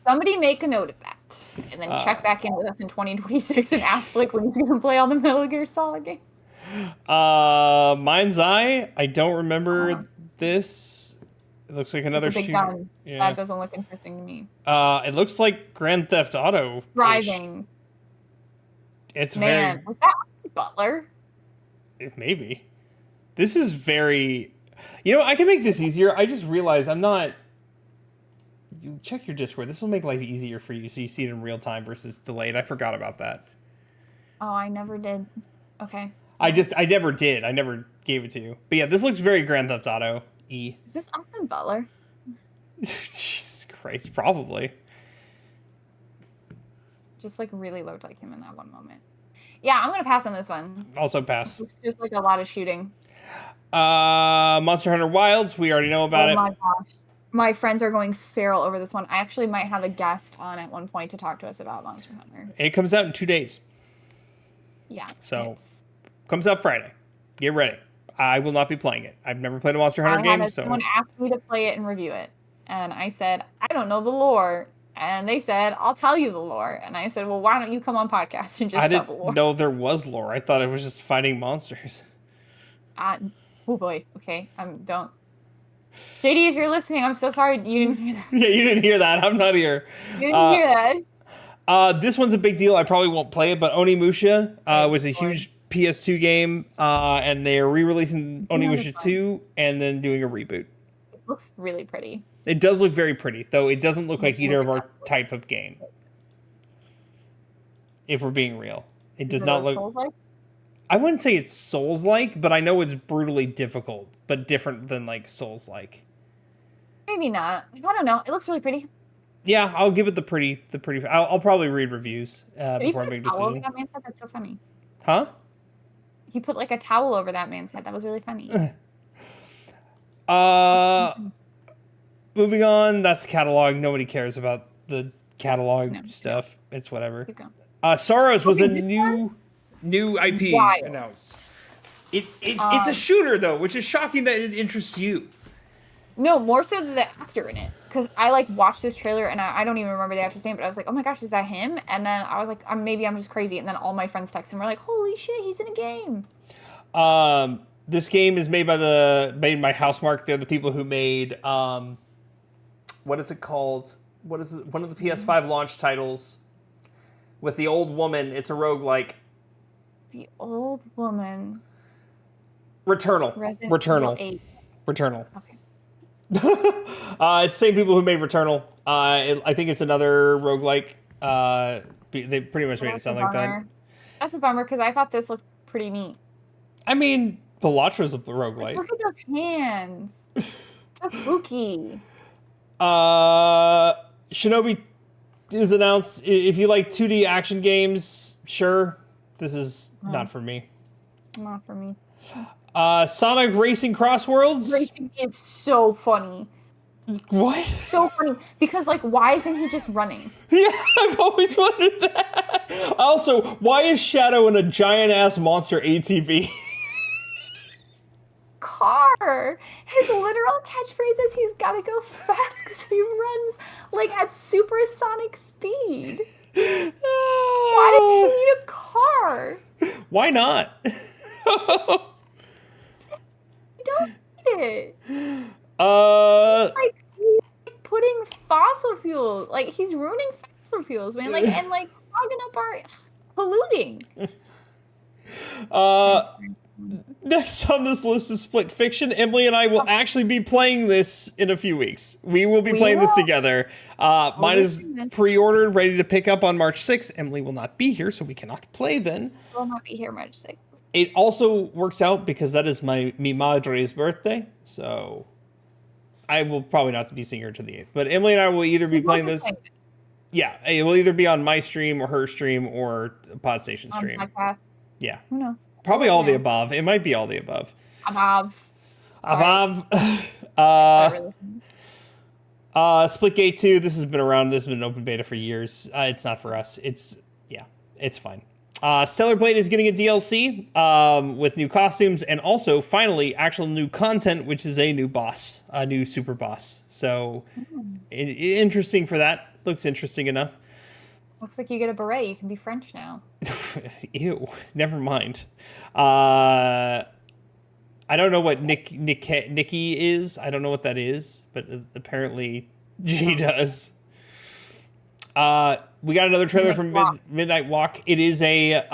Somebody make a note of that, and then check back in with us in 2026 and ask Blake when he's going to play all the Metal Gear Solid games. Mind's Eye. I don't remember this. It looks like another it's a big shooter. gun. Yeah. That doesn't look interesting to me. It looks like Grand Theft Auto. Driving. It's Man, was that Butler? Maybe. This is very... You know, I can make this easier. I just realized I'm not... You check your Discord. This will make life easier for you so you see it in real time versus delayed. I forgot about that. Oh, I never did. Okay. I never did. I never gave it to you. But yeah, this looks very Grand Theft Auto E. Is this Austin Butler? Jesus Christ, probably. Just like really looked like him in that one moment. Yeah, I'm gonna pass on this one. Also pass. It's just like a lot of shooting. Monster Hunter Wilds. We already know about it. Oh my gosh. My friends are going feral over this one. I actually might have a guest on at one point to talk to us about Monster Hunter. It comes out in 2 days. Yeah. So, comes out Friday. Get ready. I will not be playing it. I've never played a Monster Hunter game, so... Someone asked me to play it and review it. And I said, I don't know the lore. And they said, I'll tell you the lore. And I said, well, why don't you come on podcast and just tell the lore? I didn't know there was lore. I thought it was just fighting monsters. Oh boy. Okay. Don't... JD, if you're listening, I'm so sorry you didn't hear that. Yeah, you didn't hear that. I'm not here. You didn't hear that. This one's a big deal. I probably won't play it, but Onimusha was a huge PS2 game, and they're re-releasing Onimusha 2 and then doing a reboot. It looks really pretty. It does look very pretty, though it doesn't look like either of our type of game. If we're being real. It does not look... Souls-like? I wouldn't say it's Souls-like, but I know it's brutally difficult, but different than like Souls-like. Maybe not. I don't know. It looks really pretty. Yeah, I'll give it the pretty. I'll probably read reviews before I make a decision. Over that man's head? That's so funny. Huh? He put like a towel over that man's head. That was really funny. Moving on. That's catalog. Nobody cares about the catalog stuff. It's whatever. Sorrows was a new IP announced. It's a shooter though, which is shocking that it interests you. No, more so than the actor in it. Because I like watched this trailer and I don't even remember the actor's name, but I was like, oh my gosh, is that him? And then I was like, maybe I'm just crazy. And then all my friends texted and were like, holy shit, he's in a game. This game is made by Housemarque. They're the people who made what is it called? What is it? One of the PS5 launch titles with the old woman. It's a roguelike. The old woman. Returnal. Returnal. Okay. It's the same people who made Returnal. I think it's another roguelike. They pretty much made it sound like that. That's a bummer because I thought this looked pretty neat. I mean, Balattra's a roguelike. Look at those hands. So spooky. Shinobi is announced. If you like 2D action games, sure. This is not for me. Not for me. Sonic Racing Cross Worlds. Racing is so funny. What? So funny. Because, like, why isn't he just running? Yeah, I've always wondered that. Also, why is Shadow in a giant-ass monster ATV? Car. His literal catchphrase is he's gotta go fast because he runs, like, at supersonic speed. Why does he need a car? Why not? I don't need it. Like, he's like putting fossil fuel, like, he's ruining fossil fuels, man. Like, and like clogging up our polluting. Next on this list is Split Fiction. Emily and I will actually be playing this in a few weeks. We will be playing this together. Mine is pre-ordered, ready to pick up on March 6th. Emily will not be here, so we cannot play then. Will not be here March 6th. It also works out because that is mi madre's birthday, so I will probably not be seeing her to the 8th. But Emily and I will either be playing this. Yeah, it will either be on my stream or her stream or a Podstation stream. Podcast. Yeah. Who knows? Probably all the above. It might be all the above. Above. Splitgate 2, this has been around. This has been an open beta for years. It's not for us. It's fine. Stellar Blade is getting a DLC with new costumes and also, finally, actual new content, which is a new boss, a new super boss. So, interesting for that. Looks interesting enough. Looks like you get a beret. You can be French now. Ew. Never mind. I don't know what Nikki is. I don't know what that is, but apparently G does. We got another trailer from Midnight Walk. It is a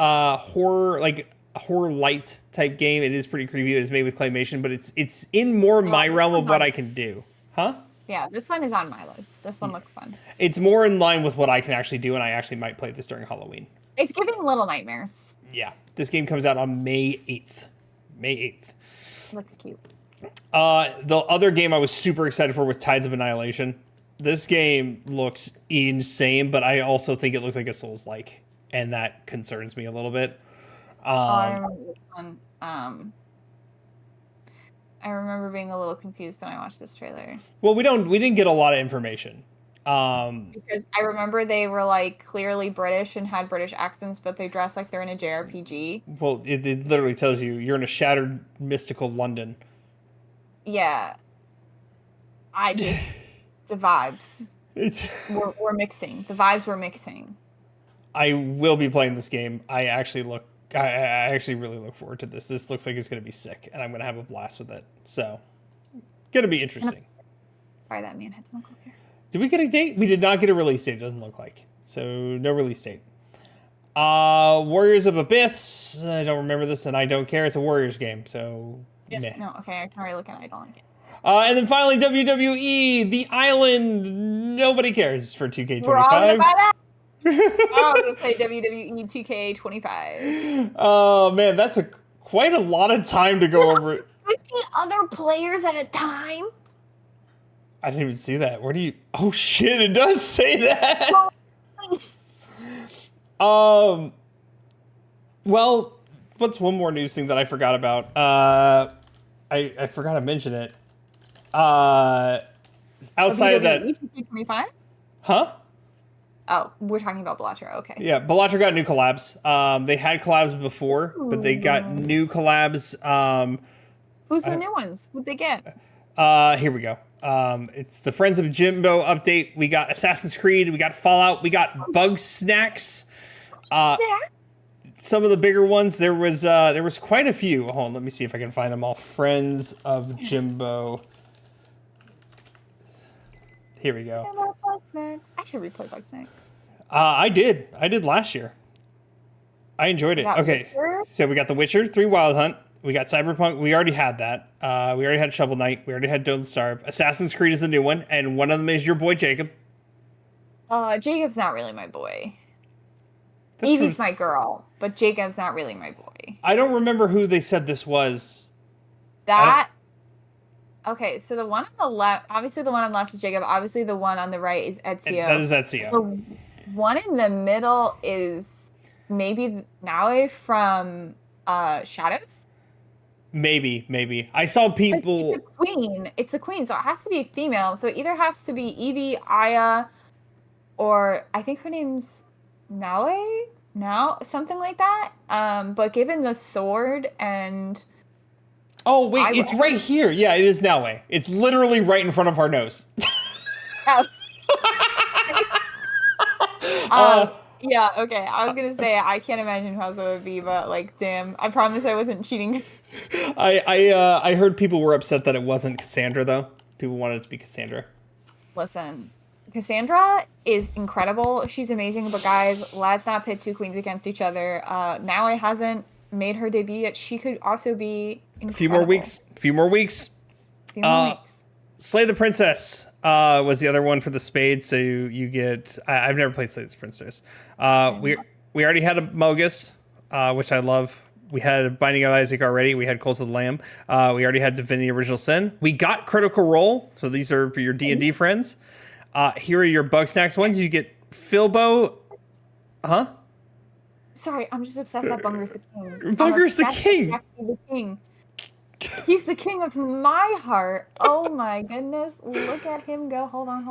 horror, like horror light type game. It is pretty creepy. It is made with claymation, but it's in more my realm of what I can do. Huh? Yeah, this one is on my list. This one looks fun. It's more in line with what I can actually do, and I actually might play this during Halloween. It's giving Little Nightmares. Yeah, this game comes out on May 8th. May 8th. Looks cute. The other game I was super excited for was Tides of Annihilation. This game looks insane, but I also think it looks like a Souls-like, and that concerns me a little bit. I remember this one. I remember being a little confused when I watched this trailer. Well, we didn't get a lot of information. Because I remember they were like clearly British and had British accents, but they dress like they're in a JRPG. Well, it literally tells you you're in a shattered, mystical London. Yeah. I just... the vibes were mixing. The vibes were mixing. I will be playing this game. I actually really look forward to this. This looks like it's going to be sick, and I'm going to have a blast with it. So, going to be interesting. Sorry, that man had some cool hair. Did we get a date? We did not get a release date, it doesn't look like. So, no release date. Warriors of Abyss. I don't remember this, and I don't care. It's a Warriors game, so... Yes, meh. no, okay, I can already look at it. I don't like it. And then finally, WWE, The Island. Nobody cares for 2K25. We're all gonna buy that. We're all gonna play WWE 2K25. Oh man, that's quite a lot of time to go over. 50 other players at a time. I didn't even see that. Where do you? Oh shit! It does say that. Well, what's one more news thing that I forgot about? I forgot to mention it. Outside of that, 2K25? huh? Oh, we're talking about Bellatra. Okay. Yeah, Bellatra got new collabs. They had collabs before, but they got new collabs. Who's the new ones? What'd they get? Here we go. It's the Friends of Jimbo update. We got Assassin's Creed. We got Fallout. We got Bug Snacks. Some of the bigger ones. There was quite a few. Hold on, let me see if I can find them all. Friends of Jimbo. Here we go. I should replay Bug Snacks. I did last year. I enjoyed it. Okay, Witcher? so we got The Witcher 3 Wild Hunt. We got Cyberpunk. We already had that. We already had Shovel Knight. We already had Don't Starve. Assassin's Creed is a new one, and one of them is your boy Jacob. Jacob's not really my boy. That's Evie's from my girl, but Jacob's not really my boy. I don't remember who they said this was. Okay, so the one on the left, obviously the one on the left is Jacob. Obviously the one on the right is Ezio. That is Ezio. The one in the middle is maybe Naue from Shadows. Maybe. I saw people. It's a queen. It's a queen, so it has to be a female. So it either has to be Evie, Aya, or I think her name's Naue? Now, something like that. But given the sword and... Oh, wait, it's right here. Yeah, it is now. It's literally right in front of our nose. Yes. Yeah, okay. I was gonna say I can't imagine how that would be, but like, damn, I promise I wasn't cheating. I heard people were upset that it wasn't Cassandra though. People wanted it to be Cassandra. Listen, Cassandra is incredible. She's amazing, but guys, let's not pit two queens against each other. Naue hasn't made her debut yet. She could also be incredible. Few more weeks. Slay the Princess was the other one for the spade. So you get. I've never played Slay the Princess. We already had a Mogus, which I love. We had Binding of Isaac already. We had Coals of the Lamb. We already had Divinity Original Sin. We got Critical Role. So these are for your D&D friends. Here are your Bug Snacks ones. You get Filbo. Huh? Sorry, I'm just obsessed that Bunger's the king. Bunger's the king. The king. He's the king of my heart. Oh my goodness. Look at him go. Hold on.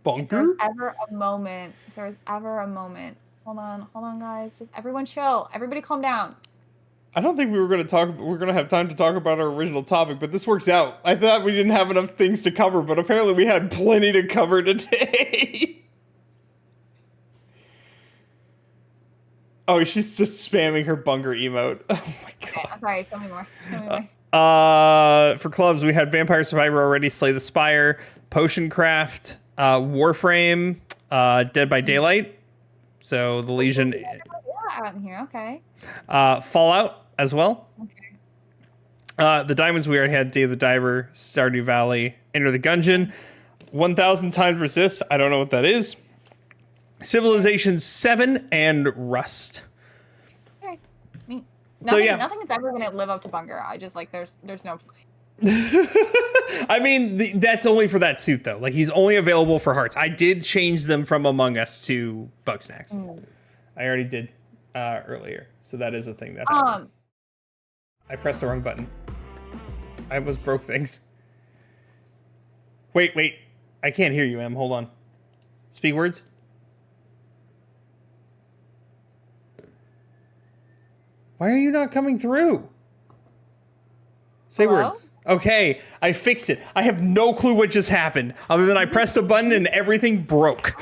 Bunker? If there's ever a moment. Hold on, guys. Just everyone chill. Everybody calm down. I don't think we're going to have time to talk about our original topic, but this works out. I thought we didn't have enough things to cover, but apparently we had plenty to cover today. Oh, she's just spamming her Bunger emote. Oh my god. Okay, I'm sorry. Tell me more. For clubs, we had Vampire Survivor already, Slay the Spire, Potion Craft, Warframe, Dead by Daylight. So the Legion. Out in here, okay. Fallout as well. Okay. The Diamonds, we already had Day of the Diver, Stardew Valley, Enter the Gungeon, 1000 Times Resist. I don't know what that is. Civilization 7 and Rust. Okay. Nothing, So yeah, nothing is ever going to live up to Bunger. I just like there's no. I mean, that's only for that suit though. Like he's only available for hearts. I did change them from Among Us to Bug Snacks. I already did earlier, so that is a thing that happened. I pressed the wrong button. I almost broke things. Wait. I can't hear you, Em. Hold on. Speak words. Why are you not coming through? Say Hello? words. Okay, I fixed it. I have no clue what just happened, other than I pressed a button and everything broke.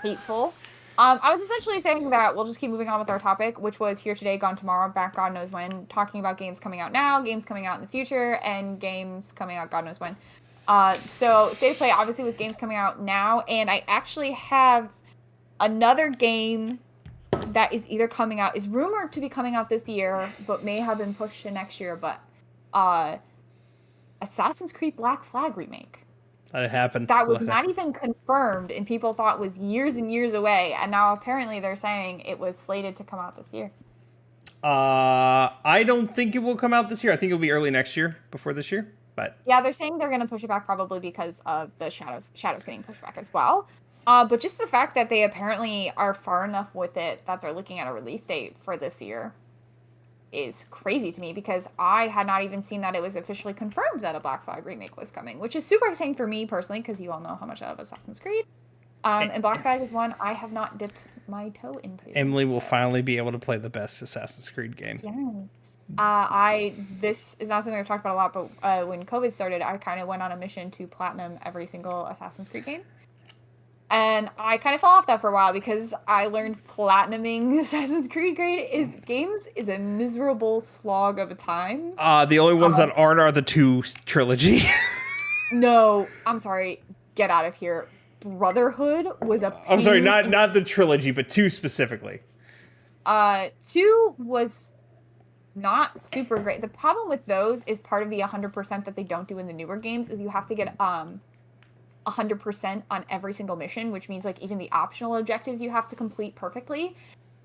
Hateful. I was essentially saying that we'll just keep moving on with our topic, which was Here Today, Gone Tomorrow, Back God Knows When, talking about games coming out now, games coming out in the future, and games coming out God knows when. So State of Play obviously was games coming out now, and I actually have another game that is either coming out, is rumored to be coming out this year, but may have been pushed to next year, but Assassin's Creed Black Flag remake. That happened. That was not even confirmed, and people thought was years and years away, and now apparently they're saying it was slated to come out this year. I don't think it will come out this year. I think it'll be early next year, before this year. But yeah, they're saying they're going to push it back probably because of the Shadows getting pushed back as well. But just the fact that they apparently are far enough with it that they're looking at a release date for this year is crazy to me, because I had not even seen that it was officially confirmed that a Black Flag remake was coming, which is super exciting for me personally, because you all know how much I love Assassin's Creed. And Black Flag is one I have not dipped my toe into. Emily will finally be able to play the best Assassin's Creed game. Yes. This is not something I've talked about a lot, but when COVID started, I kind of went on a mission to platinum every single Assassin's Creed game. And I kind of fell off that for a while because I learned platinuming Assassin's Creed games is a miserable slog of a time. The only ones that aren't are the 2 trilogy. No, I'm sorry. Get out of here. Brotherhood was a pain. I'm sorry, not the trilogy, but 2 specifically. 2 was not super great. The problem with those is part of the 100% that they don't do in the newer games is you have to get 100% on every single mission, which means like even the optional objectives you have to complete perfectly,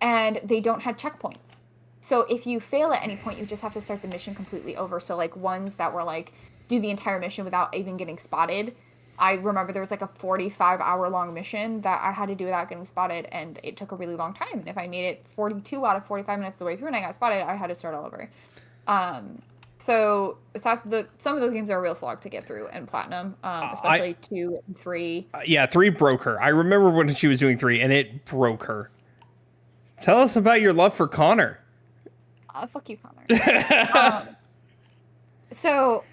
and they don't have checkpoints. So if you fail at any point, you just have to start the mission completely over. So like ones that were like do the entire mission without even getting spotted, I remember there was like a 45-hour-long mission that I had to do without getting spotted, and it took a really long time. And if I made it 42 out of 45 minutes the way through and I got spotted, I had to start all over. So some of those games are a real slog to get through in platinum, especially 2 and 3. Yeah, 3 broke her. I remember when she was doing 3, and it broke her. Tell us about your love for Connor. Fuck you, Connor. So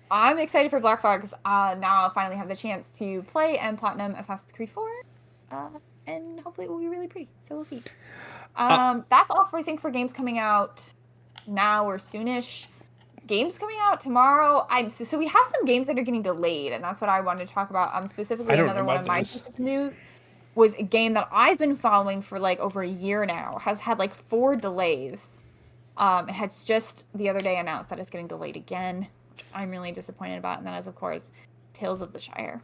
I'm excited for Black Flag because now I'll finally have the chance to play and platinum Assassin's Creed 4, and hopefully it will be really pretty. So we'll see. That's all I think for games coming out now or soonish. Games coming out tomorrow. So we have some games that are getting delayed, and that's what I wanted to talk about. Specifically, another one of my pieces of news was a game that I've been following for like over a year now. Has had like 4 delays. It has just the other day announced that it's getting delayed again, which I'm really disappointed about. And that is, of course, Tales of the Shire.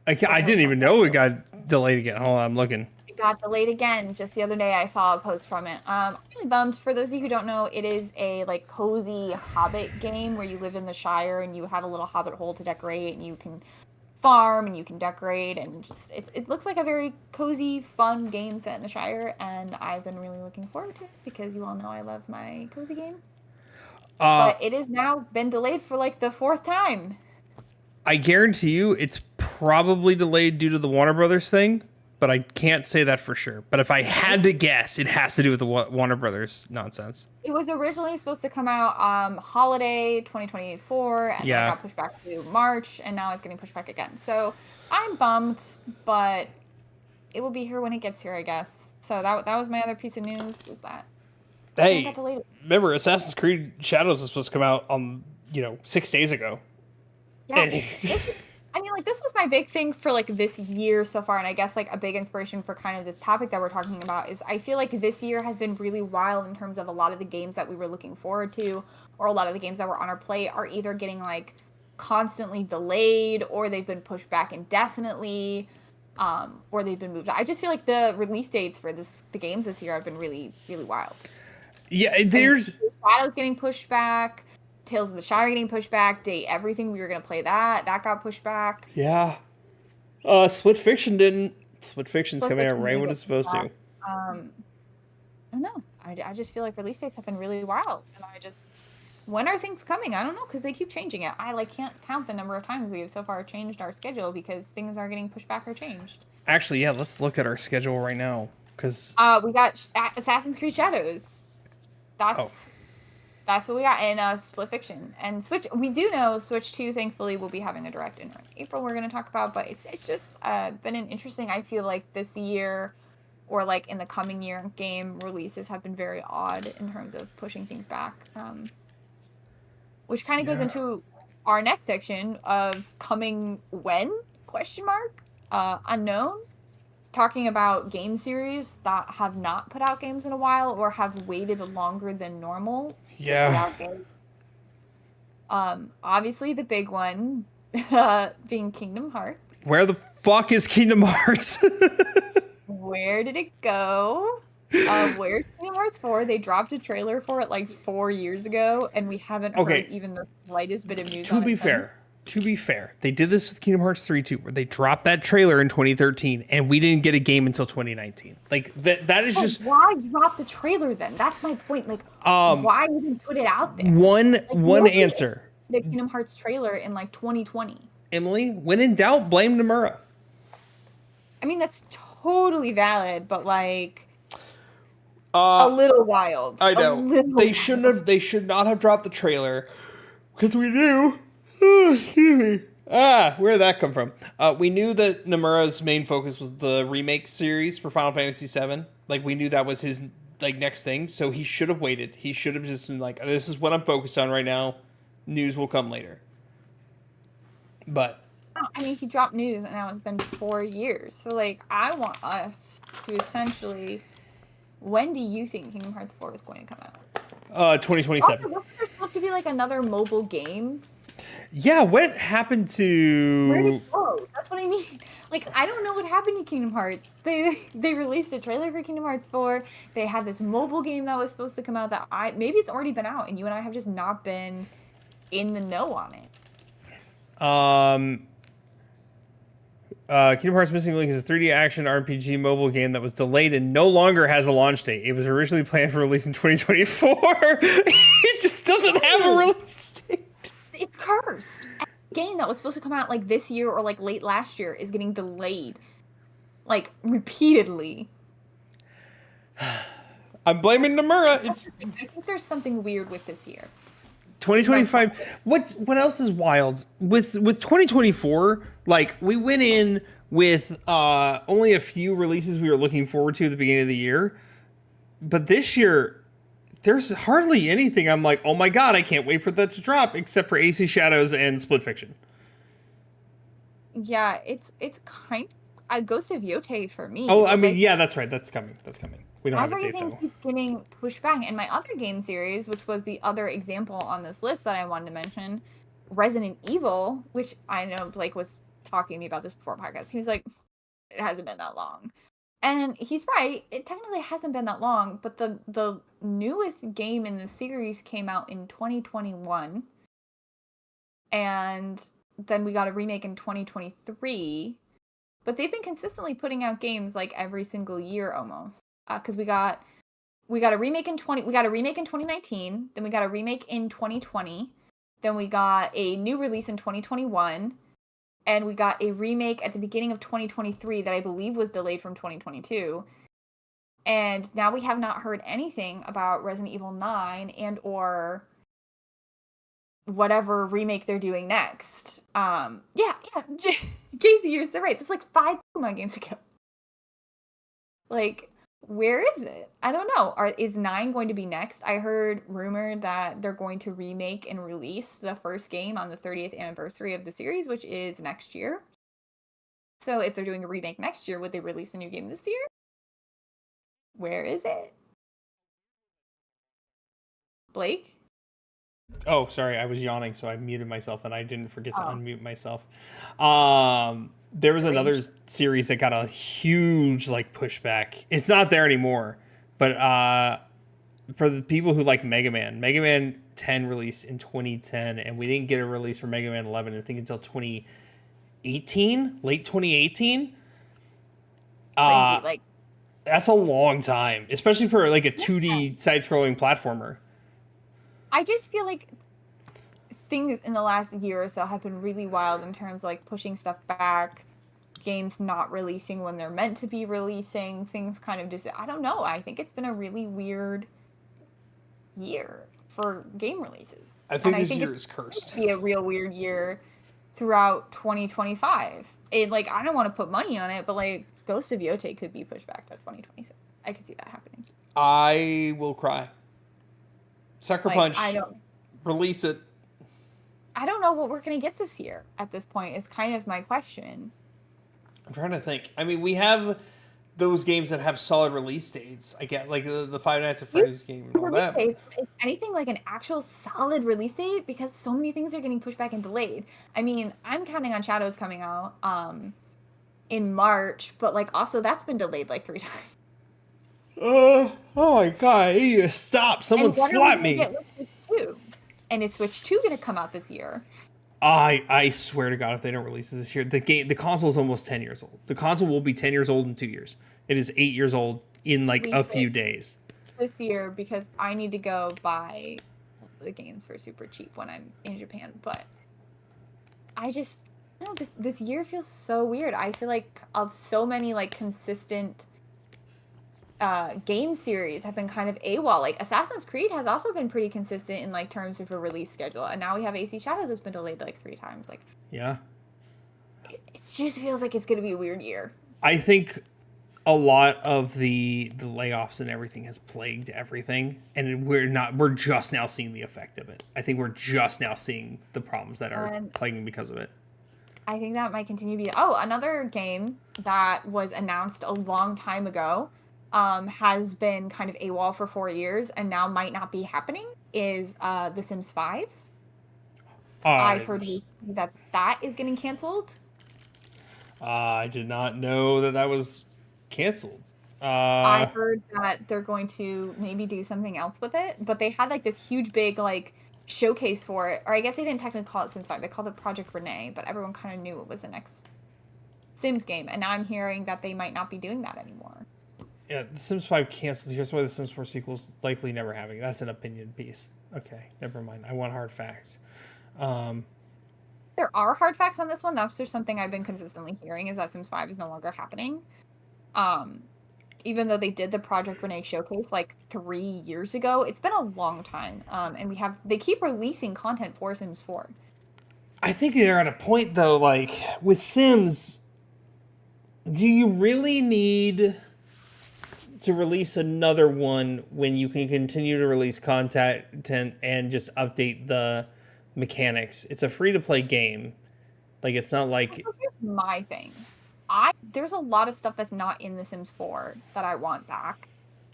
I didn't even know it got delayed again. Hold on, I'm looking. It got delayed again. Just the other day, I saw a post from it. I'm really bummed. For those of you who don't know, it is a like cozy Hobbit game where you live in the Shire and you have a little Hobbit hole to decorate, and you can farm and you can decorate, and just it looks like a very cozy, fun game set in the Shire, and I've been really looking forward to it because you all know I love my cozy games. But it has now been delayed for like the 4th time. I guarantee you it's probably delayed due to the Warner Brothers thing, but I can't say that for sure. But if I had to guess, it has to do with the Warner Brothers nonsense. It was originally supposed to come out holiday 2024, and then it got pushed back to March, and now it's getting pushed back again. So I'm bummed, but it will be here when it gets here, I guess. So that was my other piece of news, is that hey, remember Assassin's Creed Shadows was supposed to come out on 6 days ago. Yeah. I mean, like, this was my big thing for, like, this year so far, and I guess, like, a big inspiration for kind of this topic that we're talking about is I feel like this year has been really wild in terms of a lot of the games that we were looking forward to, or a lot of the games that were on our plate are either getting, like, constantly delayed, or they've been pushed back indefinitely, or they've been moved. I just feel like the release dates for the games this year have been really, really wild. Yeah, there's... Shadow's getting pushed back. Tales of the Shire getting pushed back. Date Everything, we were going to play that. That got pushed back. Yeah. Split Fiction didn't. Split Fiction's coming out right when it's supposed to. I don't know. I just feel like release dates have been really wild. And when are things coming? I don't know, because they keep changing it. I can't count the number of times we have so far changed our schedule because things are getting pushed back or changed. Actually, yeah, let's look at our schedule right now. Because we got Assassin's Creed Shadows. That's what we got in Split Fiction. And Switch, we do know Switch 2, thankfully, will be having a direct in April we're going to talk about. But it's just been an interesting, I feel like this year, or like in the coming year, game releases have been very odd in terms of pushing things back. Which kind of goes into our next section of coming when? ? Unknown. Talking about game series that have not put out games in a while or have waited longer than normal. Yeah. Obviously the big one being Kingdom Hearts. Where the fuck is Kingdom Hearts? Where did it go? Where's Kingdom Hearts 4? They dropped a trailer for it like 4 years ago, and we haven't heard even the slightest bit of news on it. To be fair, they did this with Kingdom Hearts 3 too, where they dropped that trailer in 2013, and we didn't get a game until 2019. Like that is just why drop the trailer then? That's my point. Like, why even put it out there? One answer. The Kingdom Hearts trailer in like 2020. Emily, when in doubt, blame Nomura. I mean, that's totally valid, but like a little wild. I know they shouldn't have. They should not have dropped the trailer because we knew. Excuse me. Where did that come from? We knew that Nomura's main focus was the remake series for Final Fantasy VII. Like, we knew that was his next thing, so he should have waited. He should have just been like, "This is what I'm focused on right now. News will come later." But I mean, he dropped news, and now it's been 4 years. So, like, I want us to essentially. When do you think Kingdom Hearts 4 is going to come out? 2027. Also, wasn't there supposed to be like another mobile game? Yeah, what happened to... Where did it go? That's what I mean. Like, I don't know what happened to Kingdom Hearts. They released a trailer for Kingdom Hearts 4. They had this mobile game that was supposed to come out that maybe it's already been out, and you and I have just not been in the know on it. Kingdom Hearts Missing Link is a 3D action RPG mobile game that was delayed and no longer has a launch date. It was originally planned for release in 2024. It just doesn't have a release date. It's cursed. A game that was supposed to come out like this year or like late last year is getting delayed, like repeatedly. I'm blaming Nomura. I think there's something weird with this year. 2025. What else is wild with 2024? Like we went in with only a few releases we were looking forward to at the beginning of the year, but this year there's hardly anything. I'm like, oh my god, I can't wait for that to drop, except for AC Shadows and Split Fiction. Yeah, it's kind of Ghost of Yote for me. Oh, I mean, yeah, that's right. That's coming. We don't have a date everything though. keeps getting pushed back. And my other game series, which was the other example on this list that I wanted to mention, Resident Evil, which I know Blake was talking to me about this before podcast. He was like, it hasn't been that long. And he's right. It technically hasn't been that long, but the newest game in the series came out in 2021. And then we got a remake in 2023. But they've been consistently putting out games like every single year almost. Because we got a remake in 2019, then we got a remake in 2020, then we got a new release in 2021, and we got a remake at the beginning of 2023 that I believe was delayed from 2022. And now we have not heard anything about Resident Evil 9 and or whatever remake they're doing next. Casey, you're so right. That's like 5 Pokemon games ago. Like, where is it? I don't know. Is 9 going to be next? I heard rumored that they're going to remake and release the first game on the 30th anniversary of the series, which is next year. So if they're doing a remake next year, would they release a new game this year? Where is it? Blake? Oh, sorry, I was yawning, so I muted myself, and I didn't forget to unmute myself. There was another series that got a huge pushback. It's not there anymore, but for the people who like Mega Man 10 released in 2010, and we didn't get a release for Mega Man 11, I think, until 2018, late 2018. That's a long time, especially for like a 2D side-scrolling platformer. I just feel like things in the last year or so have been really wild in terms of like pushing stuff back, games not releasing when they're meant to be releasing, things kind of just, I don't know. I think it's been a really weird year for game releases. I think this year is cursed. Be a real weird year throughout 2025. I don't want to put money on it, but like Ghost of Yote could be pushed back to 2026. I could see that happening. I will cry. Sucker Punch. Release it. I don't know what we're going to get this year at this point is kind of my question. I'm trying to think. I mean, we have those games that have solid release dates. I get like the Five Nights at Freddy's game and all that. Is anything like an actual solid release date? Because so many things are getting pushed back and delayed. I mean, I'm counting on Shadows coming out in March, but like also that's been delayed like 3 times. Oh my god! Stop! Someone slap me! And is Switch 2 going to come out this year? I swear to God, if they don't release it this year, the console is almost 10 years old. The console will be 10 years old in 2 years. It is 8 years old in like a few days. This year, because I need to go buy the games for super cheap when I'm in Japan. But I just this year feels so weird. I feel like of so many like consistent game series have been kind of AWOL. Like Assassin's Creed has also been pretty consistent in like terms of a release schedule, and now we have AC Shadows that's been delayed like 3 times. Like, yeah, it just feels like it's gonna be a weird year. I think a lot of the layoffs and everything has plagued everything, and we're just now seeing the effect of it. I think we're just now seeing the problems that are plaguing because of it. I think that might continue to be another game that was announced a long time ago. Has been kind of AWOL for 4 years and now might not be happening is The Sims 5. I've heard that is getting canceled. I did not know that was canceled. I heard that they're going to maybe do something else with it, but they had like this huge big like showcase for it, or I guess they didn't technically call it Sims 5. They called it Project Renee, but everyone kind of knew it was the next Sims game, and now I'm hearing that they might not be doing that anymore. Yeah, The Sims 5 canceled. Here's why The Sims 4 sequel's likely never having. That's an opinion piece. Okay, never mind. I want hard facts. There are hard facts on this one. That's just something I've been consistently hearing, is that Sims 5 is no longer happening. Even though they did the Project Renee showcase like 3 years ago, it's been a long time. And they keep releasing content for Sims 4. I think they're at a point though, like with Sims, do you really need to release another one when you can continue to release content and just update the mechanics? It's a free to play game. Like, it's not like... So here's my thing. There's a lot of stuff that's not in The Sims 4 that I want back.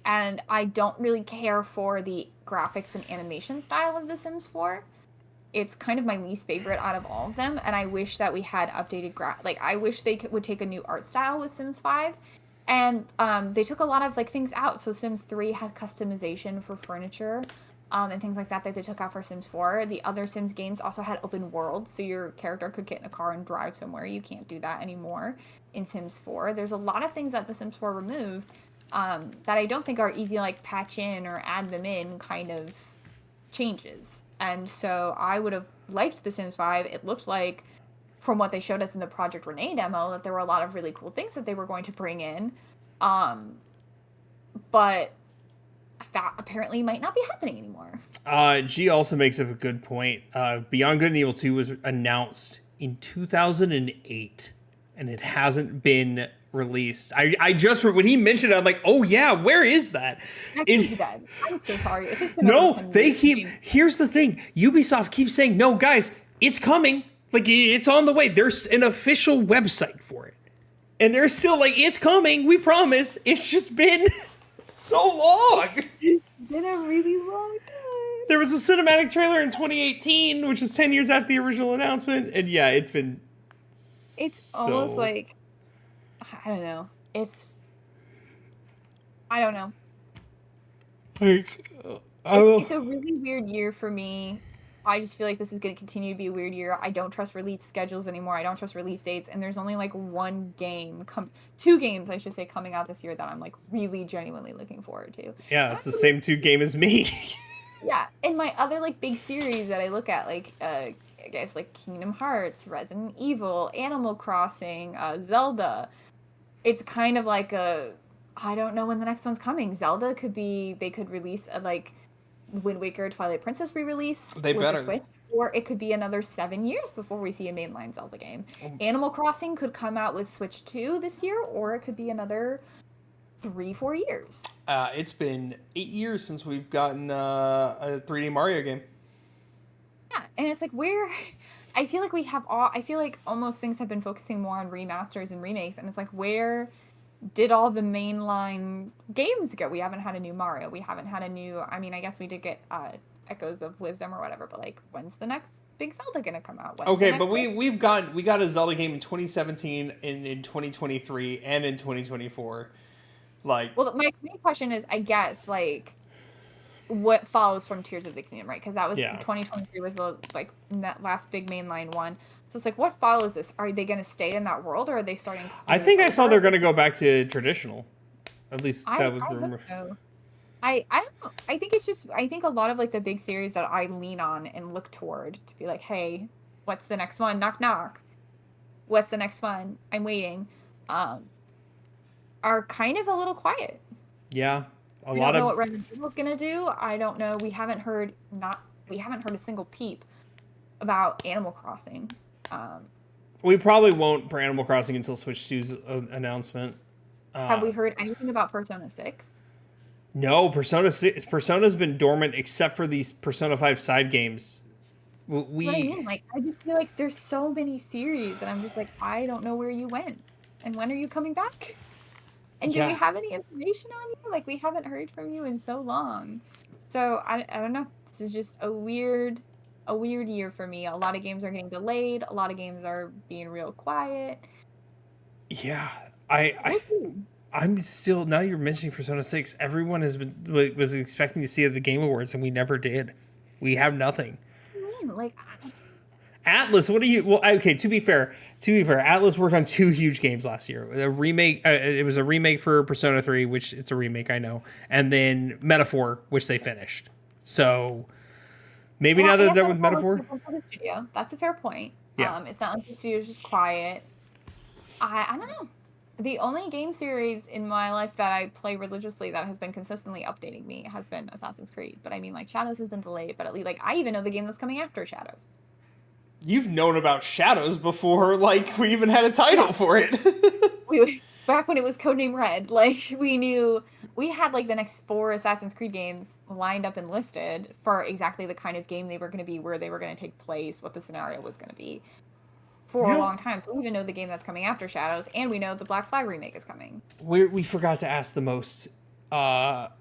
And I don't really care for the graphics and animation style of The Sims 4. It's kind of my least favorite out of all of them. And I wish that we had updated I wish they would take a new art style with Sims 5. And they took a lot of things out. So Sims 3 had customization for furniture and things like that they took out for Sims 4. The other Sims games also had open worlds, so your character could get in a car and drive somewhere. You can't do that anymore in Sims 4. There's a lot of things that the Sims 4 removed that I don't think are easy to patch in or add them in kind of changes. And so I would have liked the Sims 5. It looked like, from what they showed us in the Project Renee demo, that there were a lot of really cool things that they were going to bring in. But that apparently might not be happening anymore. G also makes up a good point. Beyond Good and Evil 2 was announced in 2008, and it hasn't been released. I just, when he mentioned it, I'm like, oh yeah, where is that? I'm so sorry. If it's been here's the thing. Ubisoft keeps saying, no, guys, it's coming. It's on the way. There's an official website for it. And they're still it's coming. We promise. It's just been so long. It's been a really long time. There was a cinematic trailer in 2018, which was 10 years after the original announcement. And yeah, it's been almost I don't know. I don't know. It's a really weird year for me. I just feel like this is going to continue to be a weird year. I don't trust release schedules anymore. I don't trust release dates. And there's only two games, I should say, coming out this year that I'm really genuinely looking forward to. Yeah, it's the same two game as me. Yeah. And my other big series that I look at, I guess Kingdom Hearts, Resident Evil, Animal Crossing, Zelda. It's kind of I don't know when the next one's coming. Zelda they could release Wind Waker Twilight Princess re-release with the Switch, or it could be another 7 years before we see a mainline Zelda game. Animal Crossing could come out with Switch 2 this year, or it could be another 3-4 years. It's been 8 years since we've gotten a 3D Mario game. Yeah, and it's where I feel I feel almost things have been focusing more on remasters and remakes, and it's where did all the mainline games go? We haven't had a new Mario. We haven't had a new... I mean, I guess we did get Echoes of Wisdom or whatever, but when's the next big Zelda gonna come out? But we got a Zelda game in 2017, in 2023, and in 2024. Well, my main question is, I guess, what follows from Tears of the Kingdom, right? Because that was 2023 was the that last big mainline one. So it's what follows this? Are they going to stay in that world, or are they starting? I think I saw they're going to go back to traditional. At least that was the rumor. So. I don't know. I think a lot of the big series that I lean on and look toward to be hey, what's the next one? Knock knock. What's the next one? I'm waiting. Are kind of a little quiet. Yeah. I don't know what Resident Evil is gonna do. I don't know. We haven't heard a single peep about Animal Crossing. We probably won't for Animal Crossing until Switch 2's announcement. Have we heard anything about Persona 6? No, Persona's been dormant except for these Persona 5 side games. What I mean, I just feel there's so many series, and I'm just I don't know where you went, and when are you coming back? And do we have any information on you? We haven't heard from you in so long. So I don't know. This is just a weird year for me. A lot of games are getting delayed. A lot of games are being real quiet. Yeah, I'm still, now you're mentioning Persona 6. Everyone was expecting to see it at the Game Awards, and we never did. We have nothing. What do you mean? Atlas, what do you? Well, okay. To be fair, To be fair, Atlas worked on 2 huge games last year. A remake, it was a remake for Persona 3, which it's a remake, I know, and then Metaphor, which they finished. So maybe now that they're with Metaphor, the studio. That's a fair point. Yeah. It's not like the studio's just quiet. I don't know. The only game series in my life that I play religiously that has been consistently updating me has been Assassin's Creed. But I mean, like, Shadows has been delayed, but at least, like, I even know the game that's coming after Shadows. you've known about Shadows before, like we even had a title for it. Back when it was Codename Red, like, we knew we had like the next 4 Assassin's Creed games lined up and listed for exactly the kind of game they were going to be, where they were going to take place, what the scenario was going to be for a long time. So we even know the game that's coming after Shadows, and we know the Black Flag remake is coming. We forgot to ask the most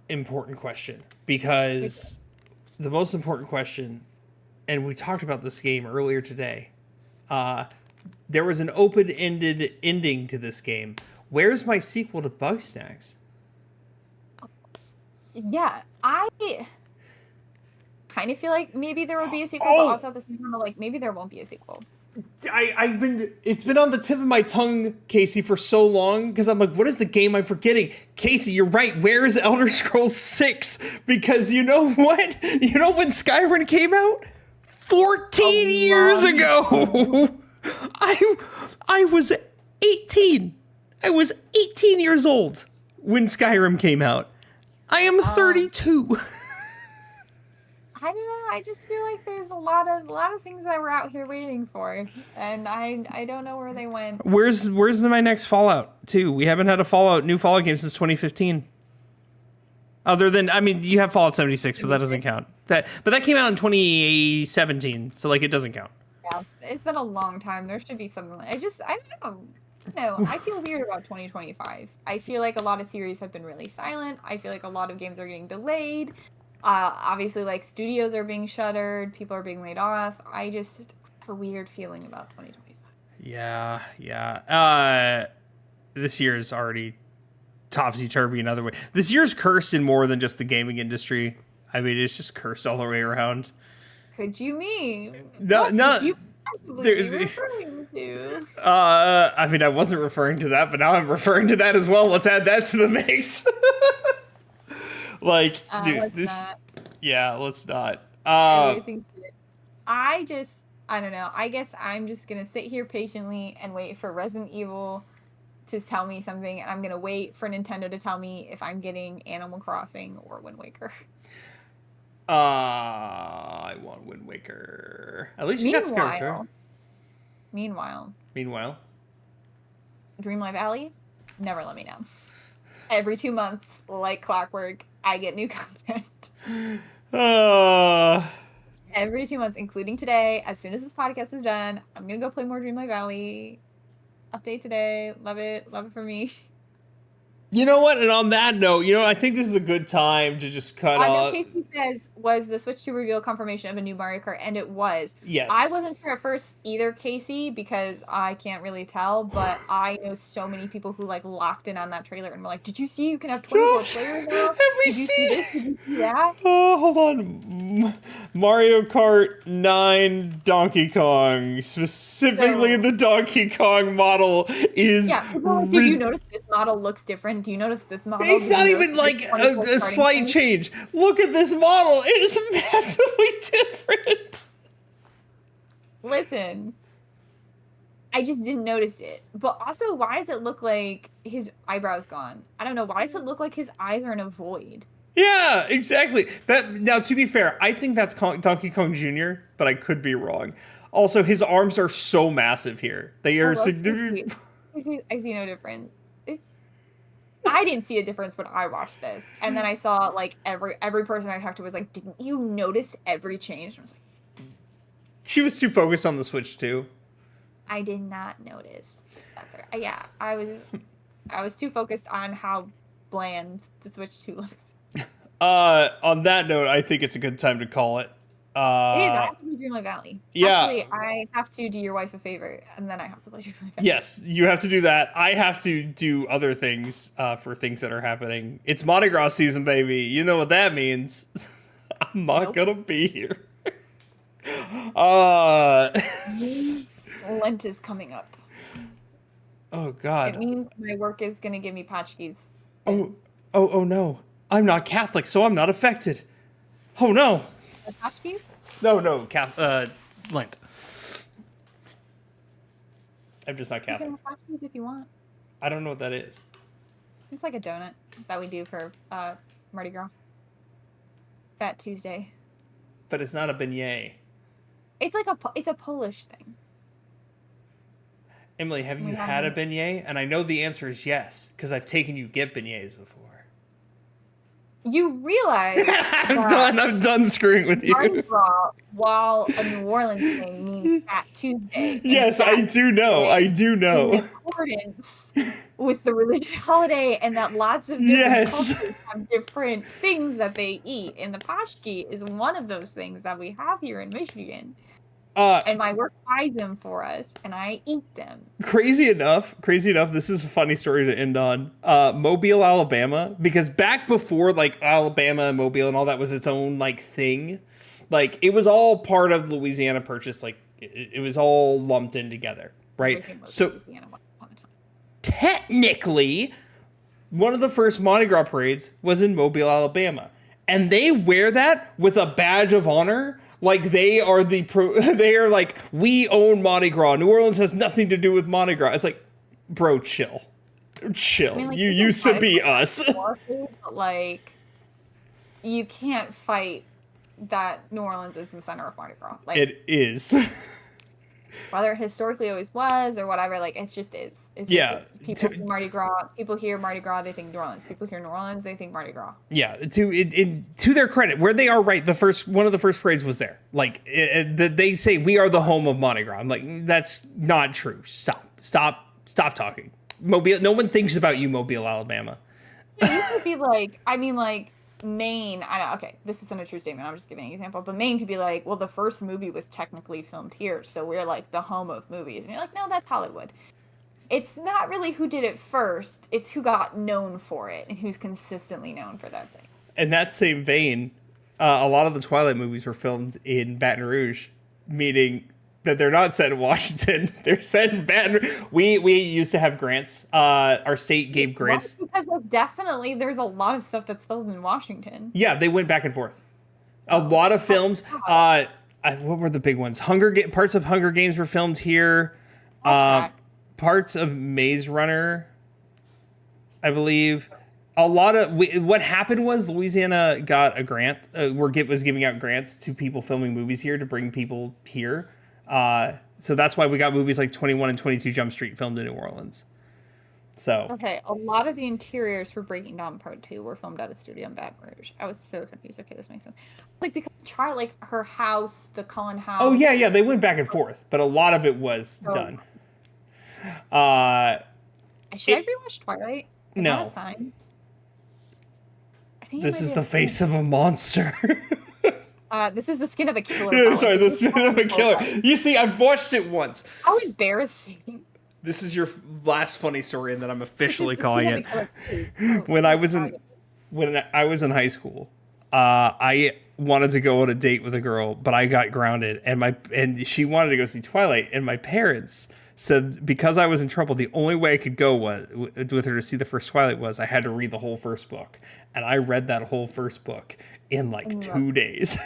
important question, because the most important question, and we talked about this game earlier today, there was an open-ended ending to this game. Where's my sequel to Bugsnax? Yeah, I kind of feel like maybe there will be a sequel, but also at the same time, like, maybe there won't be a sequel. It's been on the tip of my tongue, Casey, for so long, because I'm like, what is the game I'm forgetting? Casey, you're right. Where is Elder Scrolls 6? Because you know what? You know when Skyrim came out? 14 years ago. I was 18. I was 18 years old when Skyrim came out. I am 32. I don't know. I just feel like there's a lot of things that we're out here waiting for, and I don't know where they went. Where's my next Fallout 2? We haven't had a new Fallout game since 2015. Other than, I mean, you have Fallout 76, but that doesn't count. But that came out in 2017, so like it doesn't count. Yeah, it's been a long time. There should be something. I don't know. No, I feel weird about 2025. I feel like a lot of series have been really silent. I feel like a lot of games are getting delayed. Obviously, like, studios are being shuttered. People are being laid off. I just have a weird feeling about 2025. Yeah. This year is already topsy-turvy another way. This year's cursed in more than just the gaming industry. I mean, it's just cursed all the way around. Could you mean? No. Could you possibly be referring to? I mean, I wasn't referring to that, but now I'm referring to that as well. Let's add that to the mix. Like, dude, this. Not. Yeah, let's not. I don't know. I guess I'm just gonna sit here patiently and wait for Resident Evil to tell me something, and I'm gonna wait for Nintendo to tell me if I'm getting Animal Crossing or Wind Waker. I want Wind Waker. At least you got Skyrim, right? Meanwhile, Dreamlight Valley, never let me down. Every 2 months, like clockwork, I get new content. Every 2 months, including today. As soon as this podcast is done, I'm gonna go play more Dreamlight Valley. Update today. Love it for me. You know what? And on that note, I think this is a good time to just cut off. Casey says, was the Switch 2 reveal confirmation of a new Mario Kart? And it was. Yes. I wasn't sure at first either, Casey, because I can't really tell, but I know so many people who, like, locked in on that trailer and were like, did you see you can have 24 players now? Did you see this? Did you see that? Oh, hold on. Mario Kart 9 Donkey Kong. Specifically, the Donkey Kong model is... Yeah, did you notice this model looks different? Do you notice this model? It's not even like a slight change. Look at this model. It is massively different. Listen, I just didn't notice it. But also, why does it look like his eyebrow's gone? I don't know. Why does it look like his eyes are in a void? Yeah, exactly. Now, to be fair, I think that's Donkey Kong Jr., but I could be wrong. Also, his arms are so massive here. They are significant. I see no difference. I didn't see a difference when I watched this. And then I saw, like, every person I talked to was like, didn't you notice every change? And I was like... She was too focused on the Switch, too. I did not notice that. Yeah, I was too focused on how bland the Switch 2 looks. On that note, I think it's a good time to call it. It is. I have to play Dreamlight Valley. Yeah. Actually, I have to do your wife a favor, and then I have to play Dreamlight Valley. Yes, you have to do that. I have to do other things for things that are happening. It's Mardi Gras season, baby. You know what that means. I'm not gonna be here. Lent is coming up. Oh It God. means my work is gonna give me potchkis. Oh no. I'm not Catholic, so I'm not affected. Oh no. Potchkis? No, Lent. I'm just not You Catholic. can have potchkis if you want. I don't know what that is. It's like a donut that we do for Mardi Gras. Fat Tuesday. But it's not a beignet. It's like it's a Polish thing. Emily, have We you have had a them. beignet? And I know the answer is yes, because I've taken you get beignets before. You realize I'm done screwing with Mardi you. Gras, while a New Orleans thing, means Fat Tuesday. And Yes, I Fat do know. I do in know. accordance with the religious holiday, and that lots of different Yes. cultures have different things that they eat. And the pashki is one of those things that we have here in Michigan. And my work buys them for us, and I eat them. Crazy enough, this is a funny story to end on. Mobile, Alabama, because back before like Alabama and Mobile and all that was its own like thing, like it was all part of Louisiana Purchase, like it was all lumped in together, right? Everything was So Louisiana once upon a time. technically, one of the first Mardi Gras parades was in Mobile, Alabama, and they wear that with a badge of honor. Like they are they are like, we own Mardi Gras. New Orleans has nothing to do with Mardi Gras. It's like, bro, chill. I mean, like, You can used to fight be for us. warfare, but like, you can't fight that New Orleans is the center of Mardi Gras. Like, It is. whether it historically always was or whatever, like it's just is. It's Yeah. just is. People hear Mardi Gras. People hear Mardi Gras, they think New Orleans. People hear New Orleans, they think Mardi Gras. Yeah, to their credit, where they are right, one of the first parades was there. Like they say we are the home of Mardi Gras. I'm like, that's not true. Stop talking. Mobile. No one thinks about you, Mobile, Alabama. Yeah, you could be like, I mean, like Maine. I know. Okay, this isn't a true statement. I'm just giving an example. But Maine could be like, well, the first movie was technically filmed here, so we're like the home of movies. And you're like, no, that's Hollywood. It's not really who did it first. It's who got known for it and who's consistently known for that thing. In that same vein, a lot of the Twilight movies were filmed in Baton Rouge, meaning that they're not set in Washington. They're set in Baton Rouge. We used to have grants. Our state gave grants. Well, because like, definitely there's a lot of stuff that's filmed in Washington. Yeah, they went back and forth. A lot of films. What were the big ones? Parts of Hunger Games were filmed here. Parts of Maze Runner, I believe. A lot of what happened was Louisiana got a grant. Was giving out grants to people filming movies here to bring people here. So that's why we got movies like 21 and 22 Jump Street filmed in New Orleans. So okay, a lot of the interiors for Breaking Dawn Part 2 were filmed at a studio in Baton Rouge. I was so confused. Okay, this makes sense. Like because her house, the Cullen house. Oh yeah, they went back and forth, but a lot of it was done. Should I rewatch Twilight? Is no. that a sign? I think this is the face of a monster. This is the skin of a killer. Sorry, the skin of a killer. You see, I've watched it once. How embarrassing. This is your last funny story, and then I'm officially calling it. Oh, When I was in high school, I wanted to go on a date with a girl, but I got grounded, and she wanted to go see Twilight, and my parents said because I was in trouble, the only way I could go with her to see the first Twilight was I had to read the whole first book, and I read that whole first book in like 2 days.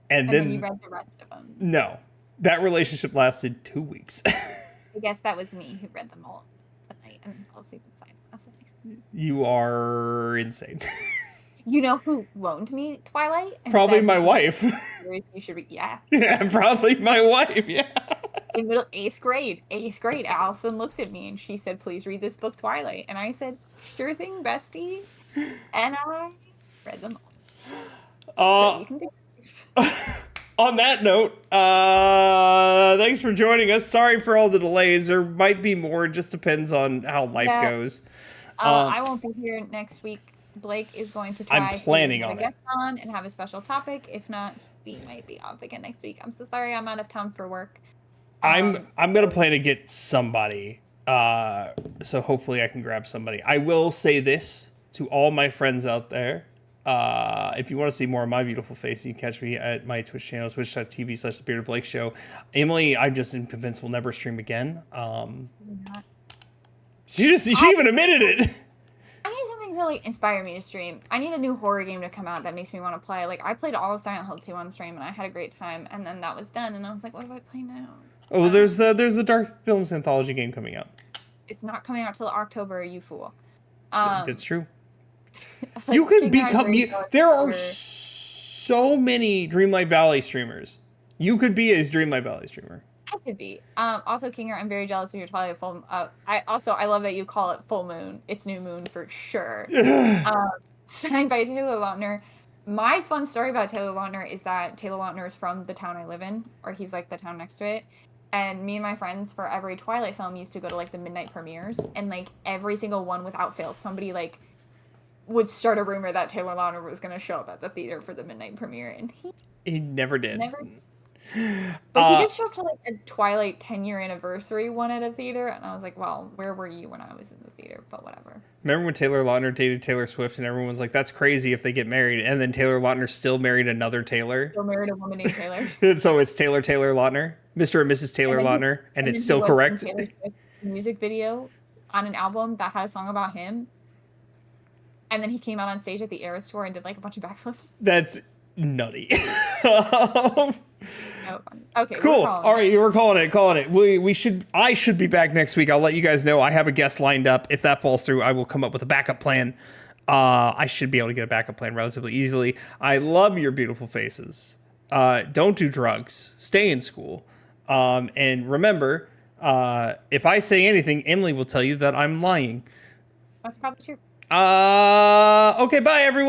And then you read the rest of them. No, that relationship lasted 2 weeks. I guess that was me who read them all at night and fell asleep in science class. You are insane. You know who loaned me Twilight? And Probably said, my wife. You should read. Yeah. Yeah, probably my wife. Yeah. In eighth grade, Allison looked at me and she said, "Please read this book, Twilight." And I said, "Sure thing, bestie." And I read them all. So you can do On that note, thanks for joining us. Sorry for all the delays. There might be more. It just depends on how life goes. I won't be here next week. Blake is going to try I'm planning to on get on and have a special topic. If not, we might be off again next week. I'm so sorry. I'm out of town for work. I'm gonna plan to get somebody. So hopefully I can grab somebody. I will say this to all my friends out there. If you want to see more of my beautiful face, you can catch me at my Twitch channel, twitch.tv/The Bearded Blake Show. Emily, I'm just convinced will never stream again. She even admitted it. I need something to like inspire me to stream. I need a new horror game to come out that makes me want to play. Like I played all of Silent Hill 2 on stream and I had a great time, and then that was done, and I was like, what do I play now? Oh, there's the Dark Films anthology game coming out. It's not coming out till October, you fool. That's true. Like, You could King become. There are so many Dreamlight Valley streamers. You could be a Dreamlight Valley streamer. I could be. Also, Kinger, I'm very jealous of your Twilight full. I love that you call it full moon. It's new moon for sure. Signed by Taylor Lautner. My fun story about Taylor Lautner is that Taylor Lautner is from the town I live in, or he's like the town next to it. And me and my friends, for every Twilight film, used to go to like the midnight premieres, and like every single one without fail, somebody like would start a rumor that Taylor Lautner was going to show up at the theater for the midnight premiere, and he never did. But he did show up to like a Twilight 10-year anniversary one at a theater, and I was like, well, where were you when I was in the theater? But whatever. Remember when Taylor Lautner dated Taylor Swift, and everyone was like, that's crazy if they get married, and then Taylor Lautner still married another Taylor? Still married a woman named Taylor. So it's Taylor Lautner, Mr. and Mrs. Taylor Lautner, and it's still correct. Taylor Swift's music video on an album that had a song about him. And then he came out on stage at the Eras tour and did like a bunch of backflips. That's nutty. Okay, cool. All right, we're calling it. I should be back next week. I'll let you guys know. I have a guest lined up. If that falls through, I will come up with a backup plan. I should be able to get a backup plan relatively easily. I love your beautiful faces. Don't do drugs. Stay in school. And remember, if I say anything, Emily will tell you that I'm lying. That's probably true. Okay, bye everyone.